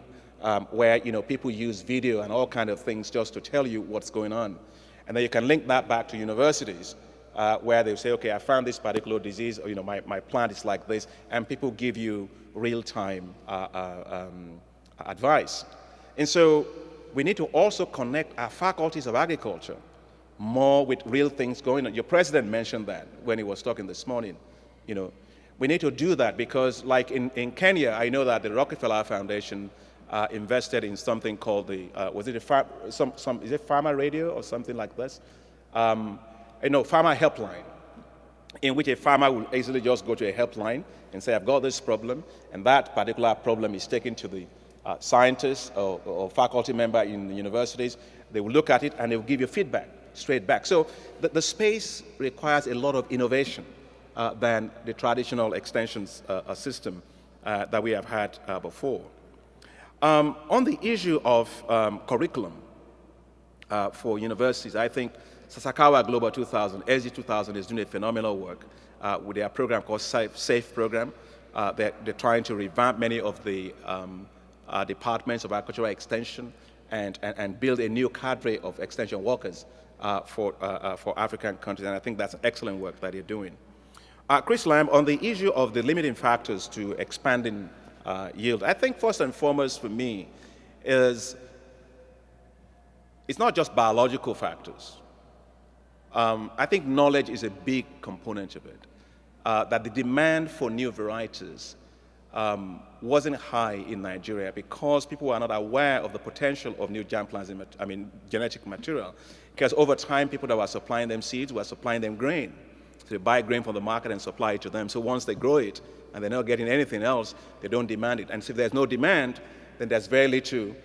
where people use video and all kind of things just to tell you what's going on. And then you can link that back to universities where they say, okay, I found this particular disease, or my plant is like this, and people give you real-time advice. And so we need to also connect our faculties of agriculture more with real things going on. Your president mentioned that when he was talking this morning. We need to do that because, like in Kenya, I know that the Rockefeller Foundation invested in something called the is it Farmer Radio or something like this? Farmer Helpline, in which a farmer will easily just go to a helpline and say, I've got this problem, and that particular problem is taken to the scientists or faculty member in the universities. They will look at it and they will give you feedback straight back. So the space requires a lot of innovation than the traditional extensions system that we have had before. On the issue of curriculum for universities, I think Sasakawa Global 2000, SG 2000 is doing a phenomenal work with their program called SAFE program. They're trying to revamp many of the departments of agricultural extension and build a new cadre of extension workers for African countries, and I think that's excellent work that they're doing. Chris Lamb, on the issue of the limiting factors to expanding yield, I think first and foremost for me is it's not just biological factors. I think knowledge is a big component of it, that the demand for new varieties wasn't high in Nigeria because people were not aware of the potential of new germplasm, genetic material. Because over time, people that were supplying them seeds were supplying them grain. So they buy grain from the market and supply it to them. So once they grow it and they're not getting anything else, they don't demand it. And so if there's no demand, then there's very little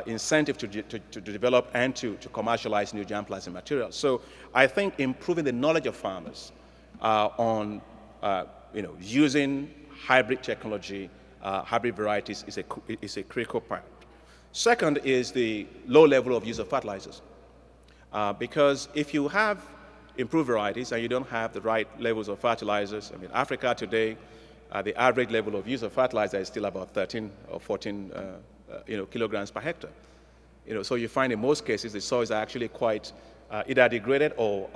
incentive to develop and to commercialize new germplasm material. So I think improving the knowledge of farmers on using hybrid technology, hybrid varieties is a critical part. Second is the low level of use of fertilizers. Because if you have improved varieties and you don't have the right levels of fertilizers, I mean, Africa today, the average level of use of fertilizer is still about 13 or 14 kilograms per hectare. So you find in most cases the soils are actually quite either degraded or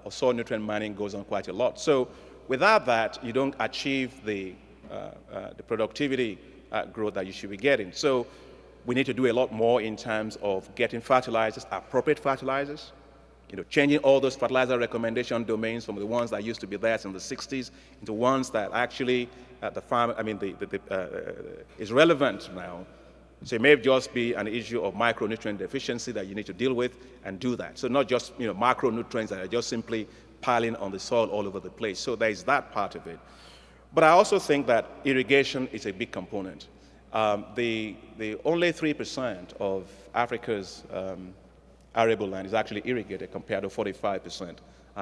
soil nutrient mining goes on quite a lot. So without that, you don't achieve the productivity growth that you should be getting. So we need to do a lot more in terms of getting fertilizers, appropriate fertilizers, changing all those fertilizer recommendation domains from the ones that used to be there in the 60s into ones that actually is relevant now. So it may just be an issue of micronutrient deficiency that you need to deal with and do that. So not just macronutrients that are just simply piling on the soil all over the place. So there is that part of it. But I also think that irrigation is a big component. The only 3% of Africa's arable land is actually irrigated compared to 45%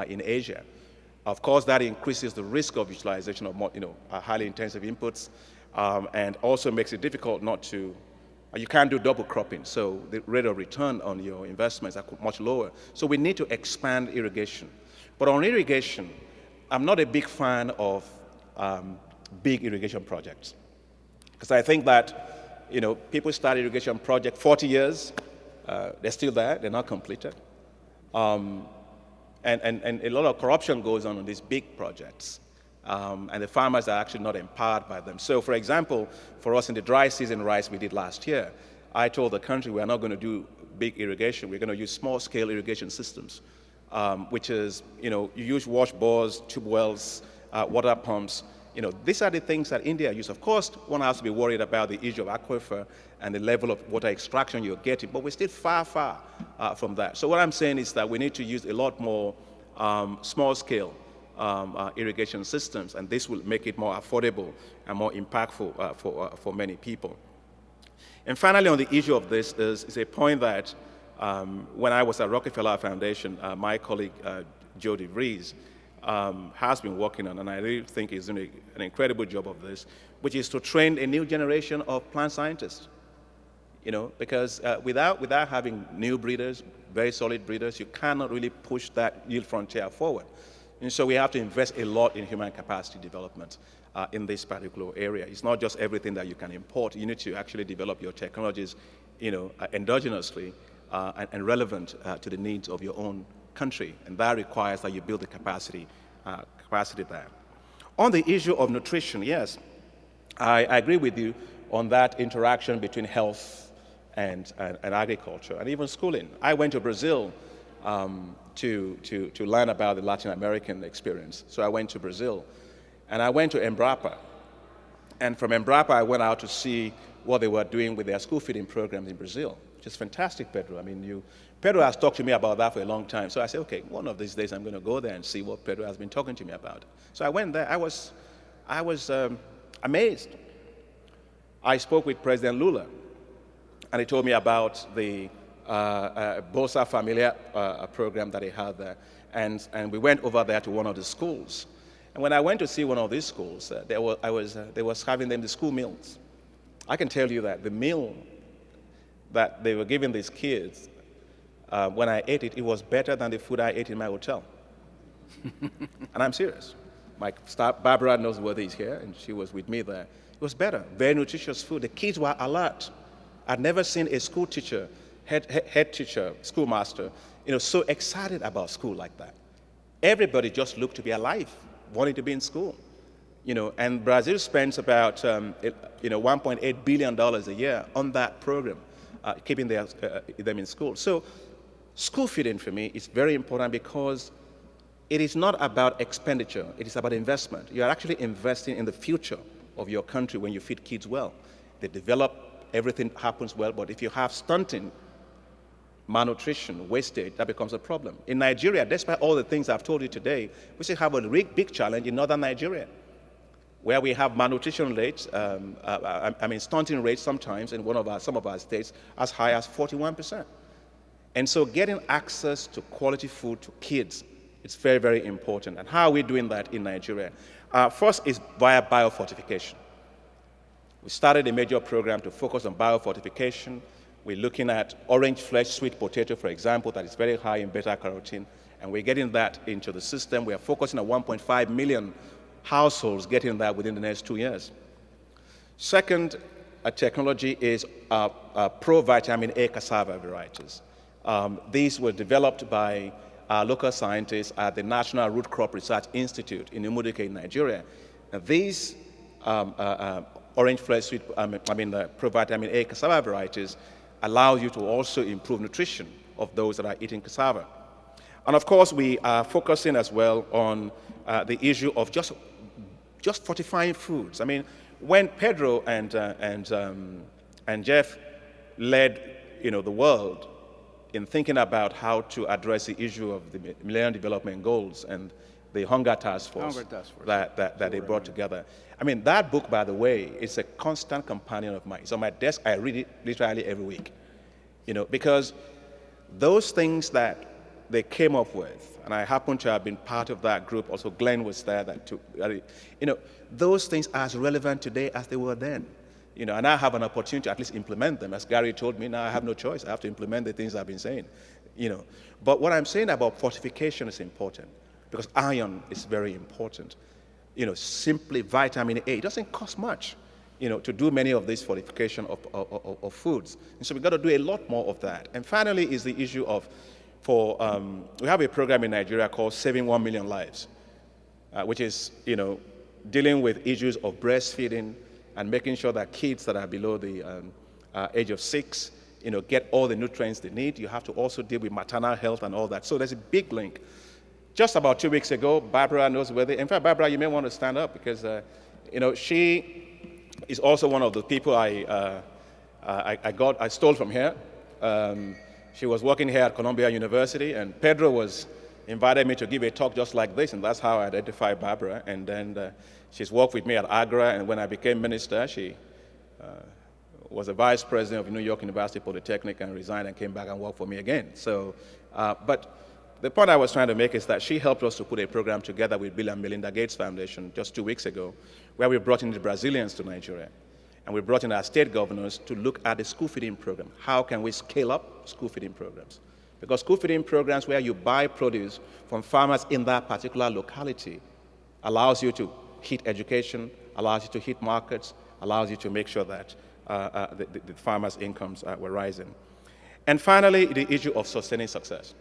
in Asia. Of course, that increases the risk of utilization of more, highly intensive inputs, and also makes it difficult not to. You can't do double cropping, so the rate of return on your investments are much lower. So we need to expand irrigation. But on irrigation, I'm not a big fan of big irrigation projects. Because I think that, people start irrigation project 40 years, they're still there, they're not completed. And a lot of corruption goes on these big projects. And the farmers are actually not empowered by them. So for example, for us in the dry season rice we did last year, I told the country we're not going to do big irrigation, we're going to use small-scale irrigation systems, which is, you use wash bores, tube wells, water pumps. These are the things that India uses. Of course, one has to be worried about the issue of aquifer and the level of water extraction you're getting, but we're still far, far from that. So what I'm saying is that we need to use a lot more small-scale irrigation systems, and this will make it more affordable and more impactful for many people. And finally, on the issue of this is a point that when I was at Rockefeller Foundation, my colleague Joe DeVries has been working on, and I really think he's doing an incredible job of this, which is to train a new generation of plant scientists. Because without having new breeders, very solid breeders, you cannot really push that yield frontier forward. And so we have to invest a lot in human capacity development in this particular area. It's not just everything that you can import. You need to actually develop your technologies, endogenously and relevant to the needs of your own country. And that requires that you build the capacity there. On the issue of nutrition, yes, I agree with you on that interaction between health and agriculture and even schooling. I went to Brazil to learn about the Latin American experience. So I went to Brazil, and I went to Embrapa. And from Embrapa, I went out to see what they were doing with their school feeding programs in Brazil, which is fantastic, Pedro. I mean, Pedro has talked to me about that for a long time. So I said, okay, one of these days I'm going to go there and see what Pedro has been talking to me about. So I went there. I was amazed. I spoke with President Lula, and he told me about the Bolsa Familia program that he had there. And we went over there to one of the schools. And when I went to see one of these schools, they was having them the school meals. I can tell you that the meal that they were giving these kids, when I ate it, it was better than the food I ate in my hotel. And I'm serious. My staff, Barbara Noseworthy, is here, and she was with me there. It was better, very nutritious food. The kids were alert. I'd never seen a school teacher, head teacher, schoolmaster, so excited about school like that. Everybody just looked to be alive, wanting to be in school. And Brazil spends about $1.8 billion a year on that program, keeping them in school. So school feeding for me is very important because it is not about expenditure, it is about investment. You are actually investing in the future of your country when you feed kids well. They develop, everything happens well, but if you have stunting, malnutrition, wastage, that becomes a problem. In Nigeria, despite all the things I've told you today, we still have a big challenge in northern Nigeria, where we have malnutrition rates, stunting rates sometimes in some of our states as high as 41%. And so getting access to quality food to kids, it's very, very important. And how are we doing that in Nigeria? First is via biofortification. We started a major program to focus on biofortification. We're looking at orange flesh sweet potato, for example, that is very high in beta-carotene, and we're getting that into the system. We are focusing on 1.5 million households getting that within the next 2 years. Second technology is pro-vitamin A cassava varieties. These were developed by local scientists at the National Root Crop Research Institute in Umudike, Nigeria. And these orange flesh sweet, pro-vitamin A cassava varieties allow you to also improve nutrition of those that are eating cassava. And of course, we are focusing as well on the issue of just fortifying foods. I mean, when Pedro and Jeff led, the world in thinking about how to address the issue of the Millennium Development Goals and the Hunger Task Force, that they brought together. I mean, that book, by the way, is a constant companion of mine. It's on my desk. I read it literally every week, because those things that they came up with, and I happen to have been part of that group, also Glenn was there, those things are as relevant today as they were then. And I have an opportunity to at least implement them. As Gary told me, now I have no choice. I have to implement the things I've been saying, But what I'm saying about fortification is important, because iron is very important. Simply vitamin A, it doesn't cost much, to do many of these fortification of foods. And so we've got to do a lot more of that. And finally is the issue of, we have a program in Nigeria called Saving 1 Million Lives, which is, dealing with issues of breastfeeding and making sure that kids that are below the age of 6, get all the nutrients they need. You have to also deal with maternal health and all that. So there's a big link. Just about 2 weeks ago, Barbara Noseworthy, in fact, Barbara, you may want to stand up because, she is also one of the people I stole from here. She was working here at Columbia University, and Pedro invited me to give a talk just like this, and that's how I identified Barbara. And then she's worked with me at Agra, and when I became minister, she was a vice president of New York University Polytechnic and resigned and came back and worked for me again. So, but the point I was trying to make is that she helped us to put a program together with Bill and Melinda Gates Foundation just 2 weeks ago, where we brought in the Brazilians to Nigeria. And we brought in our state governors to look at the school feeding program. How can we scale up school feeding programs? Because school feeding programs where you buy produce from farmers in that particular locality allows you to hit education, allows you to hit markets, allows you to make sure that the farmers' incomes were rising. And finally, the issue of sustaining success.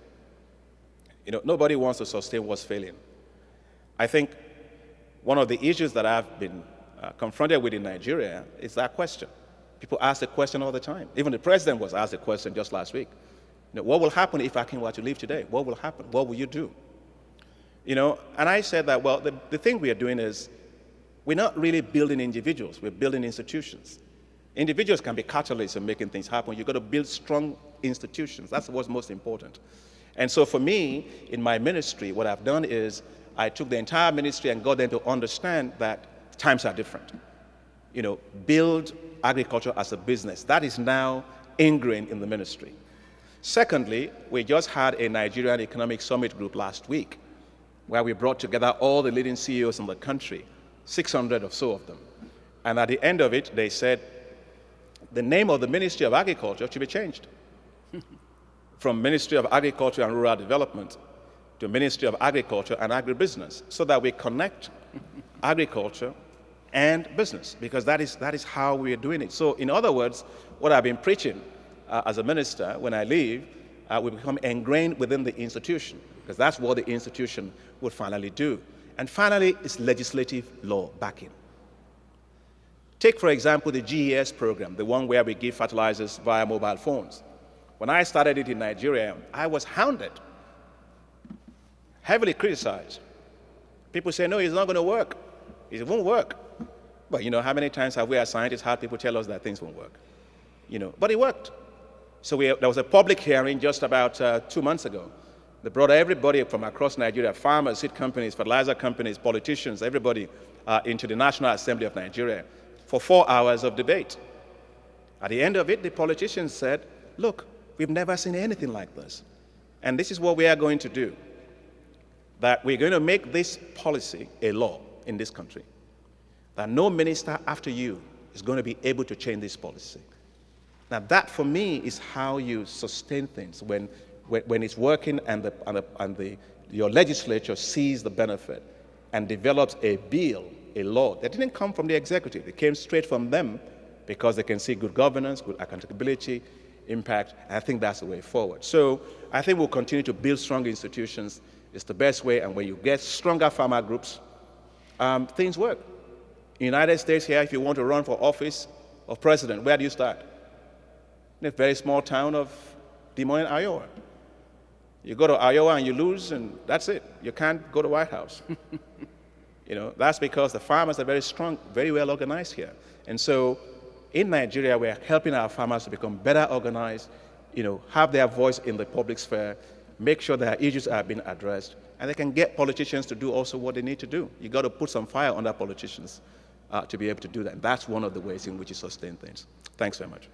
Nobody wants to sustain what's failing. I think one of the issues that I've been confronted with in Nigeria is that question. People ask the question all the time. Even the president was asked the question just last week. What will happen if Akin were to leave today? What will happen? What will you do? And I said that, well, the thing we are doing is we're not really building individuals, we're building institutions. Individuals can be catalysts in making things happen. You've got to build strong institutions. That's what's most important. And so for me, in my ministry, what I've done is I took the entire ministry and got them to understand that times are different. Build agriculture as a business. That is now ingrained in the ministry. Secondly, we just had a Nigerian Economic Summit group last week where we brought together all the leading CEOs in the country, 600 or so of them. And at the end of it, they said the name of the Ministry of Agriculture should be changed from Ministry of Agriculture and Rural Development to Ministry of Agriculture and Agribusiness, so that we connect agriculture and business, because that is how we are doing it. So in other words, what I've been preaching as a minister, when I leave, will become ingrained within the institution, because that's what the institution would finally do. And finally, it's legislative law backing. Take, for example, the GES program, the one where we give fertilizers via mobile phones. When I started it in Nigeria, I was hounded, heavily criticized. People say, no, it's not going to work. It won't work. Well, you know, how many times have we as scientists had people tell us that things won't work? You know, but it worked. So there was a public hearing just about 2 months ago. They brought everybody from across Nigeria, farmers, seed companies, fertilizer companies, politicians, everybody into the National Assembly of Nigeria for 4 hours of debate. At the end of it, the politicians said, look, we've never seen anything like this. And this is what we are going to do. That we're going to make this policy a law in this country. That no minister after you is going to be able to change this policy. Now that, for me, is how you sustain things when it's working and your legislature sees the benefit and develops a bill, a law that didn't come from the executive. It came straight from them because they can see good governance, good accountability, impact, and I think that's the way forward. So I think we'll continue to build strong institutions. It's the best way, and when you get stronger farmer groups, things work. In the United States here, if you want to run for office of president, where do you start? In a very small town of Des Moines, Iowa. You go to Iowa and you lose, and that's it. You can't go to White House. You know, that's because the farmers are very strong, very well organized here. And so in Nigeria, we're helping our farmers to become better organized, you know, have their voice in the public sphere, make sure their issues are being addressed, and they can get politicians to do also what they need to do. You got to put some fire under politicians to be able to do that. And that's one of the ways in which you sustain things. Thanks very much.